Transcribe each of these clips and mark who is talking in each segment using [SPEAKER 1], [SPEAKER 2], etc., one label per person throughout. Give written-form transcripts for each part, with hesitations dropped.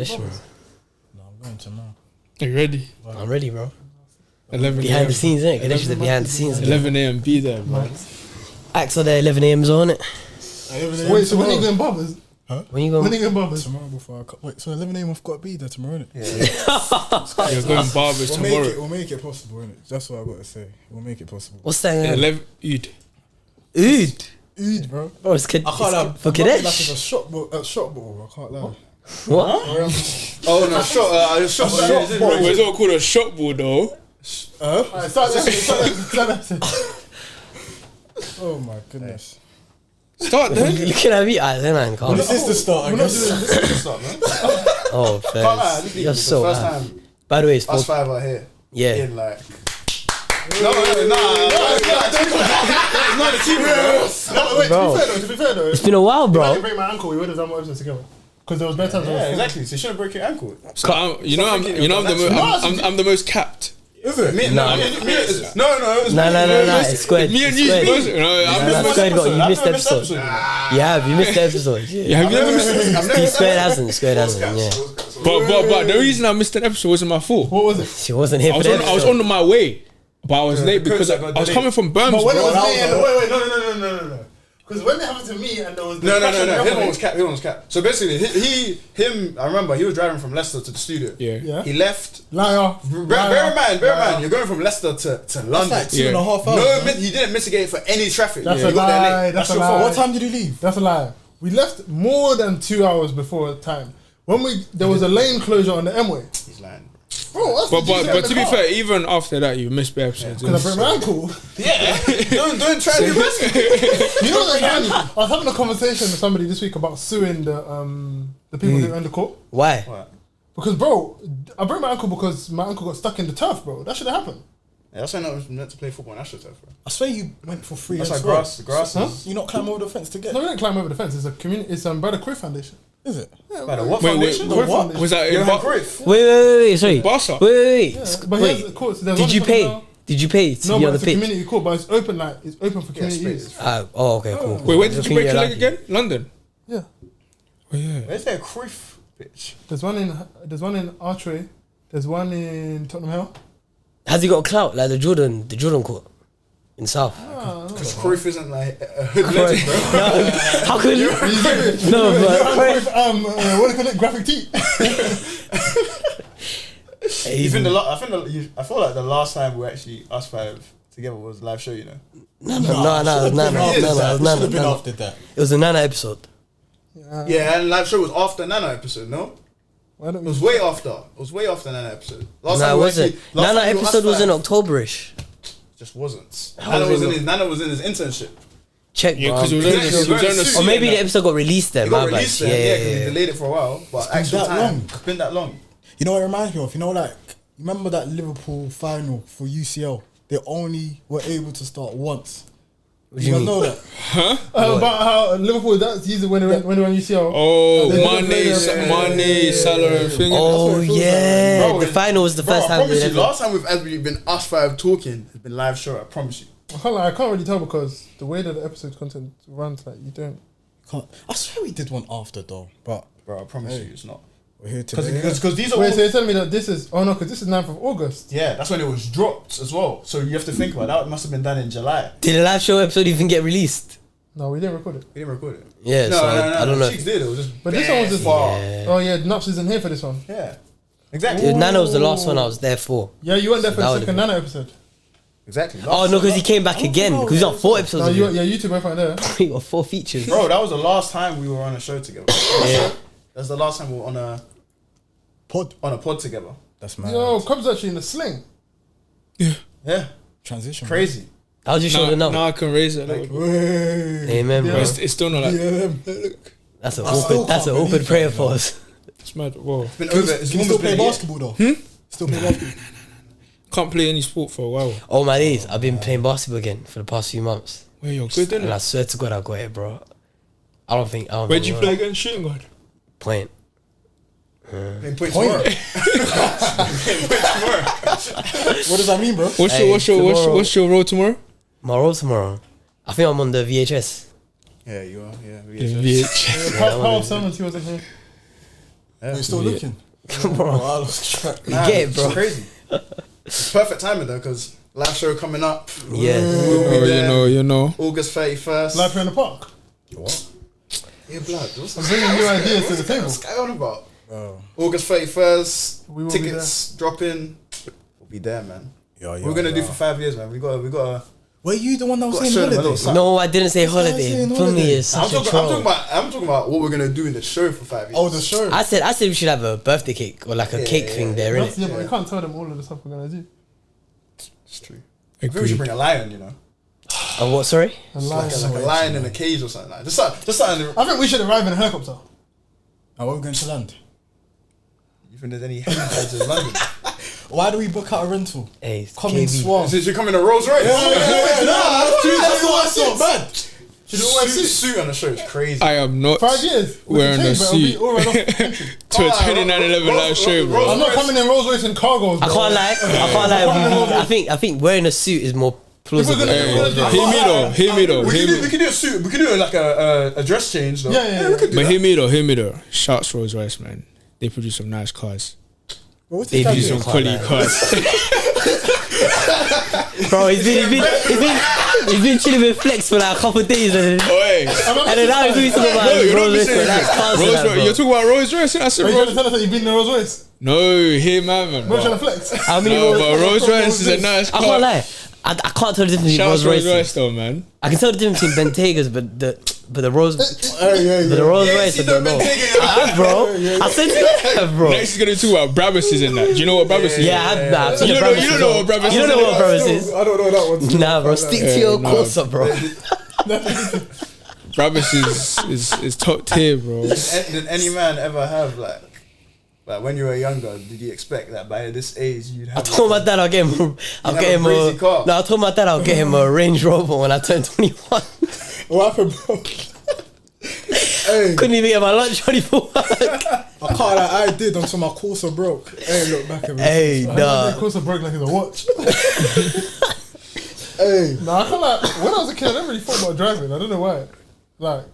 [SPEAKER 1] traditional.
[SPEAKER 2] No, I'm going tomorrow.
[SPEAKER 3] Are you ready?
[SPEAKER 1] I'm ready, bro.
[SPEAKER 3] 11
[SPEAKER 1] Behind
[SPEAKER 3] a.m.
[SPEAKER 1] the scenes, innit? Kadesh's the behind the scenes.
[SPEAKER 3] 11 a.m. Be there, bro.
[SPEAKER 1] Acts are there 11 a.m. on it.
[SPEAKER 4] Wait, so when are you going barbers?
[SPEAKER 1] When you go?
[SPEAKER 4] When are you going barbers?
[SPEAKER 2] Tomorrow before I come. Wait, so 11 a.m. I've got to be there tomorrow, innit?
[SPEAKER 4] Yeah.
[SPEAKER 3] You're going barbers tomorrow.
[SPEAKER 2] We'll make it possible, innit? That's what I got to say. We'll make it possible.
[SPEAKER 1] What's that?
[SPEAKER 3] 11 Eid.
[SPEAKER 1] Ood,
[SPEAKER 2] bro.
[SPEAKER 1] bro. It's good.
[SPEAKER 2] I can't lie.
[SPEAKER 1] For
[SPEAKER 2] Like it's
[SPEAKER 1] Kadesh.
[SPEAKER 2] a shot ball. I can't lie.
[SPEAKER 1] What?
[SPEAKER 5] Oh no, shot.
[SPEAKER 3] Bro, it's all called a shot ball, though.
[SPEAKER 2] Oh my goodness.
[SPEAKER 3] Start then.
[SPEAKER 1] You looking at me? Then I can't.
[SPEAKER 2] This is the start. I guess.
[SPEAKER 5] This is the start, man.
[SPEAKER 1] Oh,
[SPEAKER 5] Can't lie,
[SPEAKER 1] fair.
[SPEAKER 5] this
[SPEAKER 1] You're
[SPEAKER 5] is
[SPEAKER 1] so
[SPEAKER 5] the first
[SPEAKER 1] bad.
[SPEAKER 5] time
[SPEAKER 1] By the way, it's
[SPEAKER 5] us
[SPEAKER 1] 4.
[SPEAKER 5] five are here.
[SPEAKER 1] Yeah.
[SPEAKER 5] In like. No, it's not achievement,
[SPEAKER 4] No, wait,
[SPEAKER 1] Bro.
[SPEAKER 4] to be fair though.
[SPEAKER 1] It's been a while,
[SPEAKER 4] If I
[SPEAKER 1] bro.
[SPEAKER 4] didn't break my ankle, we would have done more episodes together. Because there was better times.
[SPEAKER 5] Yeah, exactly. So you shouldn't break your ankle.
[SPEAKER 3] You know I'm the most capped.
[SPEAKER 5] Is it?
[SPEAKER 1] No.
[SPEAKER 5] No.
[SPEAKER 1] It's squared.
[SPEAKER 3] Me and you,
[SPEAKER 1] It's
[SPEAKER 3] you
[SPEAKER 1] squared.
[SPEAKER 3] know,
[SPEAKER 1] That's squared. You missed the episode. You have. You missed the episode.
[SPEAKER 3] Yeah, have you ever missed it?
[SPEAKER 1] Squared hasn't. Squared hasn't. Yeah.
[SPEAKER 3] But the reason I missed an episode wasn't my fault.
[SPEAKER 4] What was it?
[SPEAKER 1] She wasn't here
[SPEAKER 3] I
[SPEAKER 1] for the
[SPEAKER 3] was
[SPEAKER 1] episode.
[SPEAKER 3] on my way, but I was late because I was coming from Birmingham.
[SPEAKER 4] But when it
[SPEAKER 3] bro.
[SPEAKER 4] was me and no. Because when it happened to me and there was
[SPEAKER 5] No. His one was capped. So basically, him. I remember he was driving from Leicester to the studio.
[SPEAKER 4] Yeah.
[SPEAKER 5] He left.
[SPEAKER 4] Liar.
[SPEAKER 5] Bear in mind, you're going from Leicester to London.
[SPEAKER 2] That's like 2.5 hours.
[SPEAKER 5] No, he didn't mitigate for any traffic.
[SPEAKER 4] That's
[SPEAKER 5] He
[SPEAKER 4] a
[SPEAKER 5] got there
[SPEAKER 4] lie.
[SPEAKER 5] late.
[SPEAKER 4] That's a
[SPEAKER 5] your
[SPEAKER 4] lie.
[SPEAKER 5] fault.
[SPEAKER 2] What time did you leave?
[SPEAKER 4] That's a lie. We left more than 2 hours before time. There was a lane closure on the M-way.
[SPEAKER 5] He's lying.
[SPEAKER 4] Bro, that's
[SPEAKER 3] But to be fair, even after that, you missed the episodes.
[SPEAKER 4] because I broke my ankle.
[SPEAKER 5] Yeah. don't try to be risky.
[SPEAKER 4] You know what's funny? I was having a conversation with somebody this week about suing the people who own the court.
[SPEAKER 1] Why?
[SPEAKER 4] Because bro, I broke my ankle because my ankle got stuck in the turf, bro. That should have happened.
[SPEAKER 5] Yeah, that's why I was meant to play football in AstroTurf, bro.
[SPEAKER 2] I swear you went for free.
[SPEAKER 5] That's
[SPEAKER 2] as
[SPEAKER 5] like
[SPEAKER 2] well.
[SPEAKER 5] grass. The grass
[SPEAKER 4] Huh?
[SPEAKER 5] is.
[SPEAKER 2] You not climb over the fence to get.
[SPEAKER 4] No, we didn't climb over the fence. It's a community. It's by the Cruyff Foundation.
[SPEAKER 2] Is it?
[SPEAKER 5] By the what
[SPEAKER 3] Wait,
[SPEAKER 5] foundation?
[SPEAKER 3] what?
[SPEAKER 4] Foundation.
[SPEAKER 3] Was that in
[SPEAKER 5] Johan Cruyff.
[SPEAKER 1] Wait. Sorry.
[SPEAKER 3] Barca?
[SPEAKER 1] Wait.
[SPEAKER 4] But here's the court. So there's
[SPEAKER 1] Did
[SPEAKER 4] one
[SPEAKER 1] you
[SPEAKER 4] in
[SPEAKER 1] pay?
[SPEAKER 4] Tottenham
[SPEAKER 1] Did you pay to
[SPEAKER 4] now.
[SPEAKER 1] be
[SPEAKER 4] No,
[SPEAKER 1] on
[SPEAKER 4] but
[SPEAKER 1] the
[SPEAKER 4] it's a
[SPEAKER 1] pitch?
[SPEAKER 4] community court, but it's open. Like it's open for community use.
[SPEAKER 1] Okay, cool.
[SPEAKER 3] Wait, where did you break your leg
[SPEAKER 1] Lucky.
[SPEAKER 3] again? London.
[SPEAKER 4] Yeah.
[SPEAKER 3] Oh yeah.
[SPEAKER 5] Where's that Cruyff bitch?
[SPEAKER 4] There's one in Archway. There's one in Tottenham Hill.
[SPEAKER 1] Has he got clout like the Jordan court in South?
[SPEAKER 5] Because Cruyff isn't like a hood legend, bro.
[SPEAKER 1] No, how could you? No, but
[SPEAKER 4] What do you call it? Graphic tee.
[SPEAKER 5] I feel like the last time we actually us five together was a live show. You know.
[SPEAKER 1] No, it was Nana.
[SPEAKER 2] Should have been
[SPEAKER 1] Nana.
[SPEAKER 2] after that.
[SPEAKER 1] It was a Nana episode.
[SPEAKER 5] Yeah, and live show was after Nana episode. No,
[SPEAKER 4] Why don't
[SPEAKER 5] it was way after. It was way after Nana episode.
[SPEAKER 1] No, it wasn't. Nana episode was in Octoberish.
[SPEAKER 5] Just wasn't.
[SPEAKER 1] How was it?
[SPEAKER 5] Nana was in his internship.
[SPEAKER 1] Check,
[SPEAKER 3] Yeah,
[SPEAKER 1] bro.
[SPEAKER 3] because it was on
[SPEAKER 1] Or maybe the episode got released then.
[SPEAKER 5] He got
[SPEAKER 1] My bad.
[SPEAKER 5] released then, yeah, because he delayed it for a while. But
[SPEAKER 2] been
[SPEAKER 5] actual
[SPEAKER 2] that
[SPEAKER 5] time,
[SPEAKER 2] long.
[SPEAKER 5] it's been that long.
[SPEAKER 2] You know what it reminds me of? You know, like, remember that Liverpool final for UCL? They only were able to start once.
[SPEAKER 1] What do you mean?
[SPEAKER 2] know that?
[SPEAKER 4] about how Liverpool that's easy when they went UCL.
[SPEAKER 3] Oh,
[SPEAKER 4] They didn't play
[SPEAKER 3] Mane, Salah, and thing.
[SPEAKER 1] Oh
[SPEAKER 4] what it feels
[SPEAKER 1] yeah,
[SPEAKER 5] Bro,
[SPEAKER 1] the final was the
[SPEAKER 5] Bro,
[SPEAKER 1] first
[SPEAKER 5] I
[SPEAKER 1] time.
[SPEAKER 5] promise
[SPEAKER 1] they
[SPEAKER 5] you,
[SPEAKER 1] ever-
[SPEAKER 5] last time we've actually been us five talking has been live show. I promise you.
[SPEAKER 4] I can't really tell because the way that the episode content runs, like you don't.
[SPEAKER 2] I swear we did one after though, but
[SPEAKER 5] Bro, I promise you, it's not.
[SPEAKER 2] we're here today.
[SPEAKER 5] Because these are
[SPEAKER 4] Wait,
[SPEAKER 5] all,
[SPEAKER 4] so you're telling me that this is? Oh no, because this is 9th of August.
[SPEAKER 5] yeah, that's when it was dropped as well. So you have to think about that. Must have been done in July.
[SPEAKER 1] Did the live show episode even get released?
[SPEAKER 4] No, we didn't record it.
[SPEAKER 5] We didn't record it.
[SPEAKER 1] Yeah, so I don't know.
[SPEAKER 5] Cheeks did. It was just.
[SPEAKER 4] But this one was just.
[SPEAKER 5] far.
[SPEAKER 1] Yeah.
[SPEAKER 4] Oh yeah, Nups isn't here for this one.
[SPEAKER 5] Yeah. Exactly.
[SPEAKER 1] Dude, Nana was the last one I was there for.
[SPEAKER 4] Yeah, you weren't there for
[SPEAKER 1] That
[SPEAKER 4] the
[SPEAKER 1] would've
[SPEAKER 4] second
[SPEAKER 1] been-
[SPEAKER 4] Nana episode.
[SPEAKER 5] Exactly.
[SPEAKER 1] Oh no, because he came back again. Because he got 4 episodes.
[SPEAKER 4] No,
[SPEAKER 1] of it.
[SPEAKER 4] you two both weren't there.
[SPEAKER 1] He got 4 features.
[SPEAKER 5] Bro, that was the last time we were on a show together.
[SPEAKER 1] Yeah.
[SPEAKER 5] That's the last time we were on a pod together.
[SPEAKER 2] That's mad.
[SPEAKER 4] Yo, Cobb's actually in the sling.
[SPEAKER 5] Yeah.
[SPEAKER 2] Transition.
[SPEAKER 5] Crazy.
[SPEAKER 1] How would you show the
[SPEAKER 3] Now
[SPEAKER 1] number?
[SPEAKER 3] I can raise it. Like,
[SPEAKER 1] Amen, bro.
[SPEAKER 3] it's still not like
[SPEAKER 1] That's an awkward prayer for us.
[SPEAKER 3] it's mad. Whoa,
[SPEAKER 5] It's been
[SPEAKER 2] Can
[SPEAKER 5] over.
[SPEAKER 2] you,
[SPEAKER 5] It's
[SPEAKER 2] can you
[SPEAKER 5] almost
[SPEAKER 2] still
[SPEAKER 5] been
[SPEAKER 2] play
[SPEAKER 5] a year.
[SPEAKER 2] basketball though? Still play basketball.
[SPEAKER 3] can't play any sport for a while.
[SPEAKER 1] Oh my days, I've been playing basketball again for the past few months.
[SPEAKER 3] Wait, you're good,
[SPEAKER 1] And I
[SPEAKER 3] innit?
[SPEAKER 1] swear to God, I got it, bro. I don't think.
[SPEAKER 3] Where'd you play against shooting guard?
[SPEAKER 1] Playing.
[SPEAKER 5] Playing point tomorrow. Playing point tomorrow.
[SPEAKER 2] What does that mean, bro?
[SPEAKER 3] What's your role tomorrow?
[SPEAKER 1] My role tomorrow. I think I'm on the VHS.
[SPEAKER 5] Yeah, you are. Yeah.
[SPEAKER 3] Bitch.
[SPEAKER 4] Power 70 wasn't here.
[SPEAKER 2] Are you still looking?
[SPEAKER 1] Bro,
[SPEAKER 2] I lost track.
[SPEAKER 1] you get it, bro.
[SPEAKER 5] It's crazy. It's perfect timing though, because live show coming up.
[SPEAKER 1] Yeah.
[SPEAKER 5] We'll be there
[SPEAKER 3] you know.
[SPEAKER 5] August 31st.
[SPEAKER 4] Life in the park.
[SPEAKER 5] What? Yeah, blood.
[SPEAKER 4] I'm bringing new ideas to the table.
[SPEAKER 5] What's going on about?
[SPEAKER 2] Bro.
[SPEAKER 5] August 31st.
[SPEAKER 4] We will be
[SPEAKER 5] Tickets dropping. We'll be there, man.
[SPEAKER 2] Yeah,
[SPEAKER 5] We're gonna do for 5 years, man. We got.
[SPEAKER 2] Were you the one that was
[SPEAKER 5] Gotta
[SPEAKER 2] saying
[SPEAKER 5] show them a
[SPEAKER 2] holiday?
[SPEAKER 5] little something.
[SPEAKER 1] No, I didn't say
[SPEAKER 2] This guy's
[SPEAKER 1] holiday.
[SPEAKER 2] saying
[SPEAKER 1] For
[SPEAKER 2] holiday.
[SPEAKER 1] me, it's
[SPEAKER 5] I'm
[SPEAKER 1] such a
[SPEAKER 5] talking,
[SPEAKER 1] troll.
[SPEAKER 5] I'm talking about what we're gonna do in the show for 5 years.
[SPEAKER 2] Oh, the show.
[SPEAKER 1] I said we should have a birthday cake or like a cake thing there, innit?
[SPEAKER 4] Yeah, but we can't tell them all of the stuff we're gonna do.
[SPEAKER 5] It's true. I think we should bring a lion, you know,
[SPEAKER 1] Oh, what? Sorry.
[SPEAKER 4] And
[SPEAKER 5] like a lion in a cage or something like. Just something.
[SPEAKER 4] I think we should arrive in a helicopter.
[SPEAKER 2] Are we going to land?
[SPEAKER 5] You think there's any helipads in London?
[SPEAKER 2] Why do we book out a rental?
[SPEAKER 1] Hey, it's
[SPEAKER 2] Come in
[SPEAKER 1] KB.
[SPEAKER 2] swarm.
[SPEAKER 5] Since you come in a Rolls Royce.
[SPEAKER 2] That's not bad.
[SPEAKER 4] Should we wear a suit?
[SPEAKER 5] Suit on the show is crazy.
[SPEAKER 3] I am not
[SPEAKER 4] 5 years. We
[SPEAKER 3] wearing
[SPEAKER 4] can
[SPEAKER 3] a
[SPEAKER 4] change, but it'll be
[SPEAKER 3] suit
[SPEAKER 4] all right off the country.
[SPEAKER 3] to a 2911 live show, bro.
[SPEAKER 4] I'm not coming in Rolls Royce and cargos.
[SPEAKER 1] I can't lie. I think wearing a suit is more plausible.
[SPEAKER 3] Hear me though.
[SPEAKER 5] We can do a suit. We can do like a dress change though.
[SPEAKER 4] Yeah.
[SPEAKER 5] We could do
[SPEAKER 3] But
[SPEAKER 5] that.
[SPEAKER 3] hear me though. Shouts Rolls Royce, man. They produce some nice cars.
[SPEAKER 2] What's
[SPEAKER 1] They
[SPEAKER 2] this guy
[SPEAKER 1] do
[SPEAKER 3] Produce
[SPEAKER 2] doing?
[SPEAKER 3] some quality cars.
[SPEAKER 1] Bro, he's been chilling with Flex for like a couple of days and then now he's doing something about
[SPEAKER 3] No, you don't
[SPEAKER 1] Rolls
[SPEAKER 3] be
[SPEAKER 1] Royce.
[SPEAKER 3] saying
[SPEAKER 1] Like,
[SPEAKER 3] that.
[SPEAKER 1] cars and
[SPEAKER 3] Rolls
[SPEAKER 1] that,
[SPEAKER 3] Royce.
[SPEAKER 1] bro.
[SPEAKER 3] You're talking about Rolls Royce, and I said
[SPEAKER 4] Are you trying to
[SPEAKER 3] Rolls.
[SPEAKER 4] tell us that you've been in a Rolls Royce?
[SPEAKER 3] No, here, man.
[SPEAKER 4] We're trying to flex.
[SPEAKER 1] How many
[SPEAKER 3] No,
[SPEAKER 1] Rolls-
[SPEAKER 3] but Rolls Royce is a nice
[SPEAKER 1] I can't
[SPEAKER 3] car.
[SPEAKER 1] lie. I can't tell the difference between
[SPEAKER 3] Shouts
[SPEAKER 1] Rolls
[SPEAKER 3] Rolls
[SPEAKER 1] Royce.
[SPEAKER 3] Royce though, man.
[SPEAKER 1] I can tell the difference between Bentegas, but the Rolls,
[SPEAKER 2] Yeah.
[SPEAKER 1] the Rolls
[SPEAKER 5] Yeah,
[SPEAKER 1] Royce,
[SPEAKER 5] see
[SPEAKER 1] I don't
[SPEAKER 5] the
[SPEAKER 1] know.
[SPEAKER 5] Bentayga.
[SPEAKER 1] I have, bro. I said you have, bro.
[SPEAKER 3] Next, he's gonna talk about Brabus and that. Do you know what Brabus is?
[SPEAKER 1] Yeah, I've seen
[SPEAKER 3] You
[SPEAKER 1] the
[SPEAKER 3] don't know-
[SPEAKER 1] Brabus
[SPEAKER 3] you don't
[SPEAKER 1] as
[SPEAKER 3] know
[SPEAKER 1] well.
[SPEAKER 3] what Brabus
[SPEAKER 1] You don't
[SPEAKER 3] is,
[SPEAKER 1] know what
[SPEAKER 3] innit?
[SPEAKER 1] Brabus is.
[SPEAKER 2] I don't know that one.
[SPEAKER 1] Nah, bro. Stick to your
[SPEAKER 3] nah.
[SPEAKER 1] course, bro.
[SPEAKER 3] Brabus is top tier, bro.
[SPEAKER 5] Did any man ever have like when you were younger? Did you expect that by this age you'd have?
[SPEAKER 1] I told my dad I'll get him. I'll
[SPEAKER 5] have
[SPEAKER 1] get
[SPEAKER 5] a
[SPEAKER 1] him
[SPEAKER 5] crazy car.
[SPEAKER 1] No, I told my dad I'll get him a Range Rover when I turn 21.
[SPEAKER 2] What happened, bro? Hey,
[SPEAKER 1] Couldn't even get my lunch money for work.
[SPEAKER 2] I can't lie, I did until my Corsa broke. Hey, look back at me.
[SPEAKER 1] Hey,
[SPEAKER 4] Of
[SPEAKER 1] nah.
[SPEAKER 4] course, I broke like it's a watch.
[SPEAKER 2] Hey,
[SPEAKER 4] Nah, I can't like. When I was a kid, I never really thought about driving. I don't know why. Like,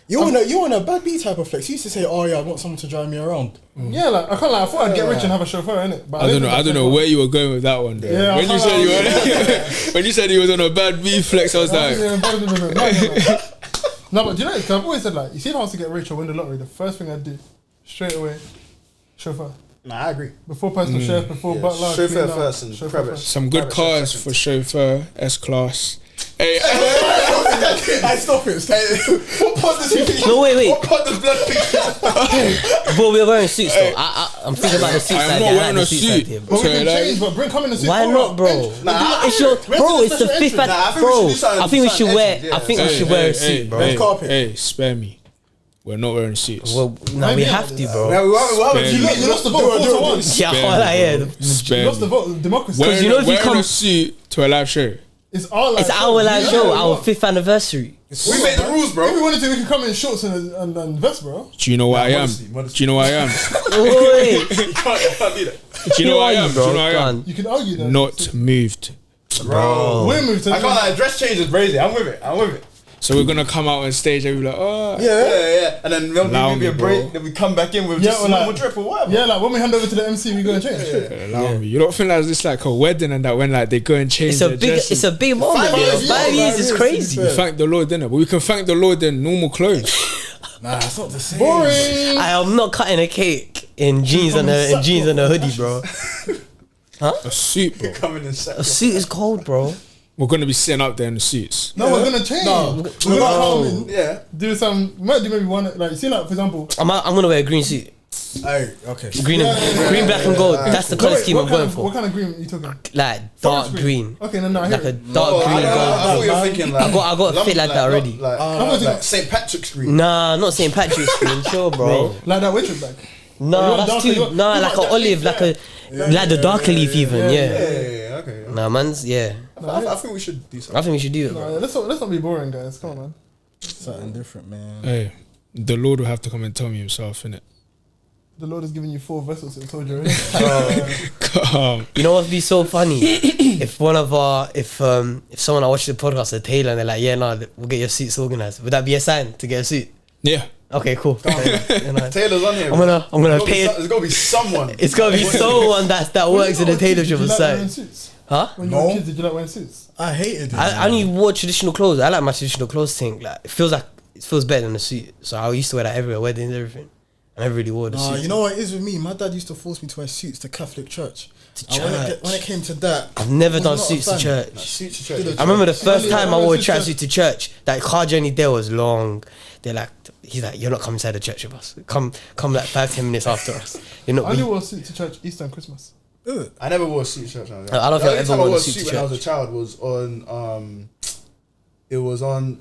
[SPEAKER 2] you want a bad B type of flex. You used to say, "Oh yeah, I want someone to drive me around."
[SPEAKER 4] yeah, like I can't like. I thought I'd get rich and have a chauffeur in it. But
[SPEAKER 3] I don't know where you were going with that one. Though.
[SPEAKER 4] Yeah,
[SPEAKER 3] when
[SPEAKER 4] I
[SPEAKER 3] you said you
[SPEAKER 4] can't
[SPEAKER 3] were, when you said he was on a bad B flex, I was like,
[SPEAKER 4] No, but do you know? Cause I've always said like, you see, if I was to get rich or win the lottery, the first thing I'd do straight away, chauffeur.
[SPEAKER 5] Nah, I agree.
[SPEAKER 4] Before personal chef, before butler,
[SPEAKER 5] Chauffeur
[SPEAKER 4] cleaner,
[SPEAKER 5] first and
[SPEAKER 4] chauffeur
[SPEAKER 5] crevice.
[SPEAKER 4] first.
[SPEAKER 3] some good
[SPEAKER 5] Private
[SPEAKER 3] cars
[SPEAKER 5] chef
[SPEAKER 3] for chauffeur, S class. Hey,
[SPEAKER 2] I stop it.
[SPEAKER 5] What part does he think?
[SPEAKER 1] No, wait.
[SPEAKER 5] What part does blood think?
[SPEAKER 1] But we're wearing suits though. I'm thinking about the suit
[SPEAKER 3] I'm
[SPEAKER 1] side
[SPEAKER 3] not
[SPEAKER 1] here. I
[SPEAKER 3] wearing
[SPEAKER 1] like
[SPEAKER 3] a
[SPEAKER 1] the suit
[SPEAKER 3] suit.
[SPEAKER 1] side here, bro.
[SPEAKER 4] But we can
[SPEAKER 3] So, like,
[SPEAKER 4] change, but bring come in the suit.
[SPEAKER 1] Why
[SPEAKER 4] all
[SPEAKER 1] not,
[SPEAKER 4] right,
[SPEAKER 1] bro?
[SPEAKER 4] bench.
[SPEAKER 5] Nah,
[SPEAKER 1] It's your, bro. It's the
[SPEAKER 4] special
[SPEAKER 1] fifth.
[SPEAKER 4] entry.
[SPEAKER 5] Nah, I think we
[SPEAKER 1] Bro,
[SPEAKER 5] should do something-
[SPEAKER 1] I think we should
[SPEAKER 5] something
[SPEAKER 1] wear.
[SPEAKER 5] edgy,
[SPEAKER 1] I think we
[SPEAKER 3] hey,
[SPEAKER 1] should wear a
[SPEAKER 3] hey,
[SPEAKER 1] suit, bro.
[SPEAKER 3] Hey,
[SPEAKER 2] carpet.
[SPEAKER 3] hey, spare me. We're not wearing suits.
[SPEAKER 1] Well, no, we have to, bro.
[SPEAKER 5] Now, why would
[SPEAKER 3] Spare
[SPEAKER 5] you
[SPEAKER 3] me.
[SPEAKER 4] You lost the vote 4-1.
[SPEAKER 1] Yeah,
[SPEAKER 3] Spare
[SPEAKER 1] hold on,
[SPEAKER 3] me,
[SPEAKER 1] yeah.
[SPEAKER 3] bro.
[SPEAKER 4] You
[SPEAKER 3] Spare
[SPEAKER 4] lost the
[SPEAKER 3] me.
[SPEAKER 4] vote. Democracy.
[SPEAKER 3] Wearing,
[SPEAKER 1] you know if you
[SPEAKER 3] wearing
[SPEAKER 1] come-
[SPEAKER 3] a suit to a live show.
[SPEAKER 4] It's our life.
[SPEAKER 1] It's our live show, our
[SPEAKER 4] What?
[SPEAKER 1] 5th anniversary.
[SPEAKER 5] We made the rules,
[SPEAKER 4] If we
[SPEAKER 5] bro.
[SPEAKER 4] wanted to, we could come in shorts and vest, bro.
[SPEAKER 3] Do you know what I am?
[SPEAKER 5] modesty, modesty.
[SPEAKER 3] Do you know what I am?
[SPEAKER 1] Wait,
[SPEAKER 5] You can't do that.
[SPEAKER 3] Do you know what I am? Do
[SPEAKER 1] bro?
[SPEAKER 3] you know what I am?
[SPEAKER 1] Gone.
[SPEAKER 4] You could argue that.
[SPEAKER 3] Not moved.
[SPEAKER 5] Bro.
[SPEAKER 4] We're moved to
[SPEAKER 5] I can't lie, dress change is crazy. I'm with it.
[SPEAKER 3] So we're gonna come out on stage and be like, oh,
[SPEAKER 5] Yeah. And then
[SPEAKER 3] Allow
[SPEAKER 5] maybe
[SPEAKER 3] me,
[SPEAKER 5] a break,
[SPEAKER 3] bro.
[SPEAKER 5] then we come back in with
[SPEAKER 4] Yeah,
[SPEAKER 5] just
[SPEAKER 4] or
[SPEAKER 5] a normal
[SPEAKER 4] like-
[SPEAKER 5] drip or whatever.
[SPEAKER 4] Yeah, like when we hand over to the MC, we go and change.
[SPEAKER 3] allow me. You don't think like this like a wedding and that when like they go and change
[SPEAKER 1] It's a
[SPEAKER 3] their
[SPEAKER 1] big,
[SPEAKER 3] dresses?
[SPEAKER 1] it's a big moment.
[SPEAKER 5] 5
[SPEAKER 1] You know?
[SPEAKER 5] years,
[SPEAKER 1] 5 years is
[SPEAKER 2] to be
[SPEAKER 1] crazy.
[SPEAKER 2] fair.
[SPEAKER 3] We thank the Lord, innit? But we can thank the Lord in normal clothes.
[SPEAKER 2] Nah, it's not the same.
[SPEAKER 4] Boring.
[SPEAKER 1] I am not cutting a cake in jeans and a hoodie, bro.
[SPEAKER 3] A suit, bro.
[SPEAKER 5] Coming in second.
[SPEAKER 1] A suit is cold, bro.
[SPEAKER 3] We're gonna be sitting up there in the suits.
[SPEAKER 4] No, we're gonna change.
[SPEAKER 2] No.
[SPEAKER 4] We're gonna come in,
[SPEAKER 5] Yeah.
[SPEAKER 4] do some. We might do maybe one. Like, see, like for example,
[SPEAKER 1] I'm gonna wear a green suit.
[SPEAKER 2] Hey, okay.
[SPEAKER 1] Green, green, black and gold. That's the color scheme I'm going for.
[SPEAKER 4] What kind of green are you talking?
[SPEAKER 1] Like dark
[SPEAKER 4] Forest
[SPEAKER 1] green,
[SPEAKER 4] Okay, no, I hear
[SPEAKER 1] like a
[SPEAKER 4] it.
[SPEAKER 1] dark
[SPEAKER 5] Oh,
[SPEAKER 1] green
[SPEAKER 5] I
[SPEAKER 1] gold.
[SPEAKER 5] thought you were thinking like
[SPEAKER 1] I got a fit like that already.
[SPEAKER 5] Like St. Patrick's green.
[SPEAKER 1] Nah, not St. Patrick's green, sure, bro.
[SPEAKER 4] Like that waitress bag.
[SPEAKER 1] Nah,
[SPEAKER 4] You want
[SPEAKER 1] that's
[SPEAKER 4] darker,
[SPEAKER 1] too.
[SPEAKER 4] you want-
[SPEAKER 1] Nah,
[SPEAKER 4] you
[SPEAKER 1] like
[SPEAKER 4] want
[SPEAKER 1] an olive, like like the darker leaf even. Yeah.
[SPEAKER 5] Yeah, okay.
[SPEAKER 1] Nah, man's yeah.
[SPEAKER 5] I think we should do
[SPEAKER 1] I
[SPEAKER 5] something.
[SPEAKER 1] think we should do it,
[SPEAKER 4] No,
[SPEAKER 1] bro.
[SPEAKER 4] let's not be boring, guys. Come on, man.
[SPEAKER 2] Something different, man.
[SPEAKER 3] Hey, the Lord will have to come and tell me himself, innit?
[SPEAKER 4] The Lord has given you 4 vessels. I told you already.
[SPEAKER 3] Come.
[SPEAKER 1] You know what'd be so funny? if someone I watched the podcast, a tailor, and they're like, yeah, no, we'll get your suits organized. Would that be a sign to get a suit?
[SPEAKER 3] Yeah.
[SPEAKER 1] Okay, cool.
[SPEAKER 5] Taylor's on here.
[SPEAKER 1] I'm gonna pay it.
[SPEAKER 5] There's gotta be someone.
[SPEAKER 1] It's gotta be someone that works in the tailor shop side. Huh?
[SPEAKER 4] When you were kids, did you like wearing suits?
[SPEAKER 2] I hated it.
[SPEAKER 1] I only wore traditional clothes. I like my traditional clothes thing. Like it feels better than a suit. So I used to wear that everywhere, weddings, everything. I never really wore the suit.
[SPEAKER 2] You know what it is with me? My dad used to force me to wear suits to Catholic church. When it came to that,
[SPEAKER 1] I've never done suits to church.
[SPEAKER 5] Suits to church.
[SPEAKER 1] I remember the first time I wore a tracksuit to church. That car journey there was long. He's like, you're not coming inside the church with us. Come like 5-10 minutes after us. You're not.
[SPEAKER 4] I only wore a suit to church Easter and Christmas.
[SPEAKER 5] I never wore a suit to church.
[SPEAKER 1] I don't think I ever wore a suit to
[SPEAKER 5] when I was a
[SPEAKER 1] church.
[SPEAKER 5] child was on. It was on.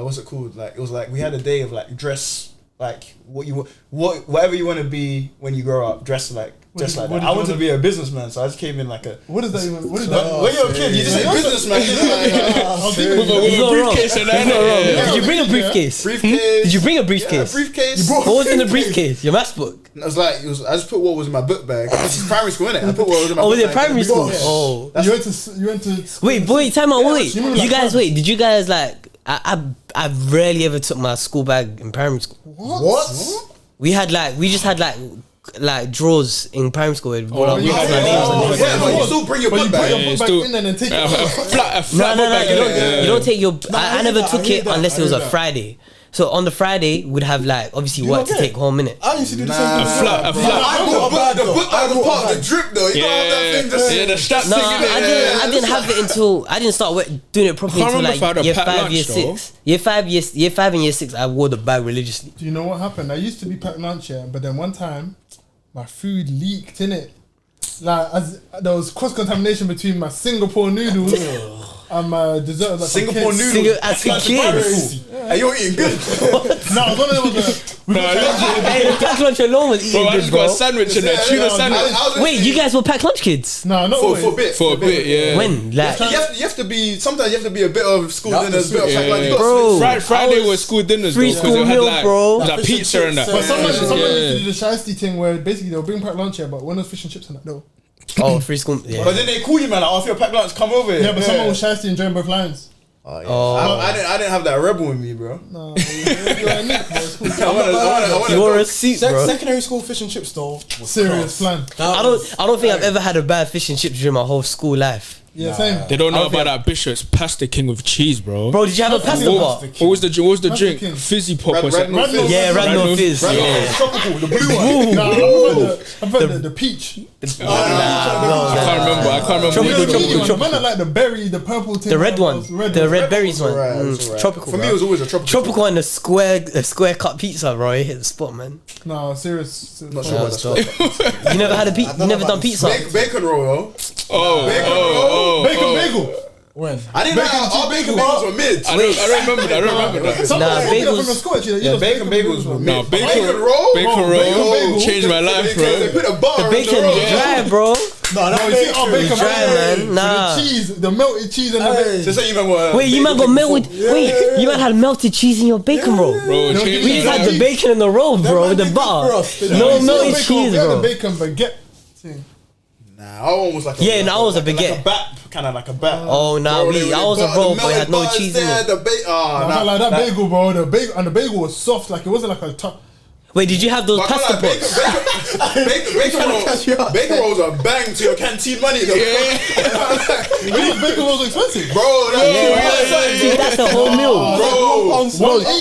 [SPEAKER 5] What's it called? Like it was like we had a day of like dress like whatever you want to be when you grow up. Dress like. Just like that. I wanted to be a businessman, so I just came in like a.
[SPEAKER 4] What is that even? What is
[SPEAKER 5] that? When you're a kid, you just say businessman.
[SPEAKER 3] With a briefcase and that.
[SPEAKER 1] Did you bring a briefcase? Did you bring a briefcase?
[SPEAKER 5] Yeah, briefcase.
[SPEAKER 1] What was in the briefcase? Your maths book.
[SPEAKER 5] It was like I just put what was in my book bag. This is primary school, innit? I put what was in my book
[SPEAKER 1] was it
[SPEAKER 5] bag.
[SPEAKER 1] primary school?
[SPEAKER 5] Yeah.
[SPEAKER 1] Oh,
[SPEAKER 4] you went to.
[SPEAKER 1] wait, boy, time out. Wait,
[SPEAKER 4] you
[SPEAKER 1] you guys, wait. Did you guys like? I rarely ever took my school bag in primary school.
[SPEAKER 2] What?
[SPEAKER 1] We just had like drawers in primary school.
[SPEAKER 4] You
[SPEAKER 5] but you still bring your book bag.
[SPEAKER 4] in there and then take it.
[SPEAKER 1] No. You don't take your. I never
[SPEAKER 2] that,
[SPEAKER 1] took
[SPEAKER 2] I hear
[SPEAKER 1] it
[SPEAKER 2] that,
[SPEAKER 1] unless
[SPEAKER 2] I
[SPEAKER 1] it was
[SPEAKER 2] hear
[SPEAKER 1] a
[SPEAKER 2] that.
[SPEAKER 1] Friday. So on the Friday, we'd have like obviously work to
[SPEAKER 2] get it?
[SPEAKER 1] take home, innit?
[SPEAKER 2] I used to do the same
[SPEAKER 3] A
[SPEAKER 2] thing.
[SPEAKER 3] flat.
[SPEAKER 5] The book bag was part of the drip though. You can't have that thing just.
[SPEAKER 3] Yeah, the strap
[SPEAKER 1] No,
[SPEAKER 3] thing.
[SPEAKER 1] I didn't have it until I didn't start doing it properly
[SPEAKER 3] I can't
[SPEAKER 1] until
[SPEAKER 3] remember if I had
[SPEAKER 1] like
[SPEAKER 3] a
[SPEAKER 1] year
[SPEAKER 3] packed
[SPEAKER 1] 5,
[SPEAKER 3] lunch,
[SPEAKER 1] year
[SPEAKER 3] though.
[SPEAKER 1] 6. Year 5 and year 6, I wore the bag religiously.
[SPEAKER 4] Do you know what happened? I used to be packed lunch, yeah, but then one time, my food leaked, innit? Like, there was cross-contamination between my Singapore noodles and my dessert. Like
[SPEAKER 5] Singapore noodles.
[SPEAKER 1] As a kid.
[SPEAKER 5] Hey, you're eating good.
[SPEAKER 4] No, I was one of them.
[SPEAKER 1] Hey, the packed lunch alone was eating
[SPEAKER 3] Bro, I
[SPEAKER 1] good,
[SPEAKER 3] just got a
[SPEAKER 1] bro.
[SPEAKER 3] sandwich in there, tuna sandwich.
[SPEAKER 1] Wait, you guys were packed lunch kids?
[SPEAKER 4] No, not always.
[SPEAKER 5] For a bit.
[SPEAKER 3] Yeah.
[SPEAKER 1] When? Like,
[SPEAKER 5] You have to be. Sometimes you have to be a bit of school dinners, bit of
[SPEAKER 3] yeah,
[SPEAKER 5] like you
[SPEAKER 3] yeah.
[SPEAKER 5] got
[SPEAKER 1] Bro.
[SPEAKER 3] Friday
[SPEAKER 1] I
[SPEAKER 3] was school dinners
[SPEAKER 1] free
[SPEAKER 3] though, because
[SPEAKER 1] school
[SPEAKER 3] it had
[SPEAKER 1] meal,
[SPEAKER 3] like,
[SPEAKER 1] bro.
[SPEAKER 3] like
[SPEAKER 2] Fish and
[SPEAKER 3] pizza and that.
[SPEAKER 2] chips,
[SPEAKER 4] But someone used to
[SPEAKER 3] Yeah.
[SPEAKER 4] do the shiesty thing where basically they'll bring packed lunch here, but when there's fish and chips and that, no.
[SPEAKER 1] oh, free school. Yeah.
[SPEAKER 5] But then they call you, man. Like, after your packed lunch, come over here.
[SPEAKER 4] Yeah, but someone was shiesty and joined both lines.
[SPEAKER 5] Oh, yeah. I didn't have that rebel in me, bro.
[SPEAKER 4] No, you're a nick, bro. It's cool.
[SPEAKER 5] I want
[SPEAKER 1] You wore a suit, bro.
[SPEAKER 2] Secondary school fish and chips though was
[SPEAKER 4] Serious
[SPEAKER 2] class.
[SPEAKER 4] plan.
[SPEAKER 1] I don't think I've ever had a bad fish and chips during my whole school life.
[SPEAKER 4] Yeah, same.
[SPEAKER 3] They don't know about that Bishop's pasta king with cheese, bro.
[SPEAKER 1] Bro, did you have a pasta bar?
[SPEAKER 3] What was the
[SPEAKER 4] Pasta
[SPEAKER 3] drink?
[SPEAKER 4] king.
[SPEAKER 3] Fizzy pop or something.
[SPEAKER 5] Red Nose.
[SPEAKER 1] Yeah, Red
[SPEAKER 3] Nose
[SPEAKER 1] Nose Fizz. Yeah.
[SPEAKER 5] Tropical, the blue one.
[SPEAKER 4] No, I prefer the peach.
[SPEAKER 3] I can't remember.
[SPEAKER 1] Tropical.
[SPEAKER 4] Man, I like the berry, the purple thing.
[SPEAKER 1] The red one. The red berries one.
[SPEAKER 5] Alright, it's alright.
[SPEAKER 1] Tropical.
[SPEAKER 5] For me, it
[SPEAKER 1] bro.
[SPEAKER 5] was always a tropical.
[SPEAKER 1] Tropical and a square cut pizza, bro. It hit the spot, man.
[SPEAKER 4] No, serious.
[SPEAKER 5] Not sure about that stuff.
[SPEAKER 1] You never had a pizza. You never done pizza.
[SPEAKER 5] Bacon roll, yo.
[SPEAKER 3] Oh.
[SPEAKER 4] Bacon bagel.
[SPEAKER 2] When?
[SPEAKER 5] I didn't know our bacon bagels were mids.
[SPEAKER 3] I don't remember that.
[SPEAKER 4] Sometimes they
[SPEAKER 1] bagels-
[SPEAKER 4] from the school, actually.
[SPEAKER 5] Yeah, bacon bagels were
[SPEAKER 3] No,
[SPEAKER 5] mid.
[SPEAKER 3] bacon
[SPEAKER 5] roll?
[SPEAKER 3] Bacon
[SPEAKER 4] Bacon
[SPEAKER 3] roll
[SPEAKER 4] bagel.
[SPEAKER 3] changed my life,
[SPEAKER 5] They
[SPEAKER 3] bro.
[SPEAKER 5] put a bar
[SPEAKER 1] The bacon
[SPEAKER 5] in the roll.
[SPEAKER 1] dry, bro.
[SPEAKER 2] No, that
[SPEAKER 4] No, you see, our bacon
[SPEAKER 1] dry,
[SPEAKER 4] bagel.
[SPEAKER 1] man. Nah.
[SPEAKER 4] The cheese, the melted cheese and the bacon.
[SPEAKER 5] Just say you remember.
[SPEAKER 1] Wait, you man got melted. Wait, you man had melted cheese in your bacon roll.
[SPEAKER 3] Bro,
[SPEAKER 4] No,
[SPEAKER 3] changed
[SPEAKER 1] We
[SPEAKER 3] my
[SPEAKER 1] just had the
[SPEAKER 3] life.
[SPEAKER 1] bacon in the roll, bro, with the butter. No melted cheese,
[SPEAKER 4] We had
[SPEAKER 1] bro.
[SPEAKER 4] the bacon baguette thing.
[SPEAKER 5] Nah, our one was like
[SPEAKER 1] Yeah, no, I was a
[SPEAKER 5] like
[SPEAKER 1] baguette.
[SPEAKER 5] a bat, kind of like a bat.
[SPEAKER 1] Oh, nah,
[SPEAKER 5] Bro,
[SPEAKER 1] I was a roll, but it had no cheese in it.
[SPEAKER 5] The bacon,
[SPEAKER 4] No, not like that bagel, bro. The bagel was soft, like it wasn't like a top.
[SPEAKER 1] Wait, did you have those pasta pots?
[SPEAKER 5] Bacon rolls are bang to your canteen money, though.
[SPEAKER 4] Bacon was expensive,
[SPEAKER 5] Bro,
[SPEAKER 1] Dude, that's the whole meal.
[SPEAKER 5] bro.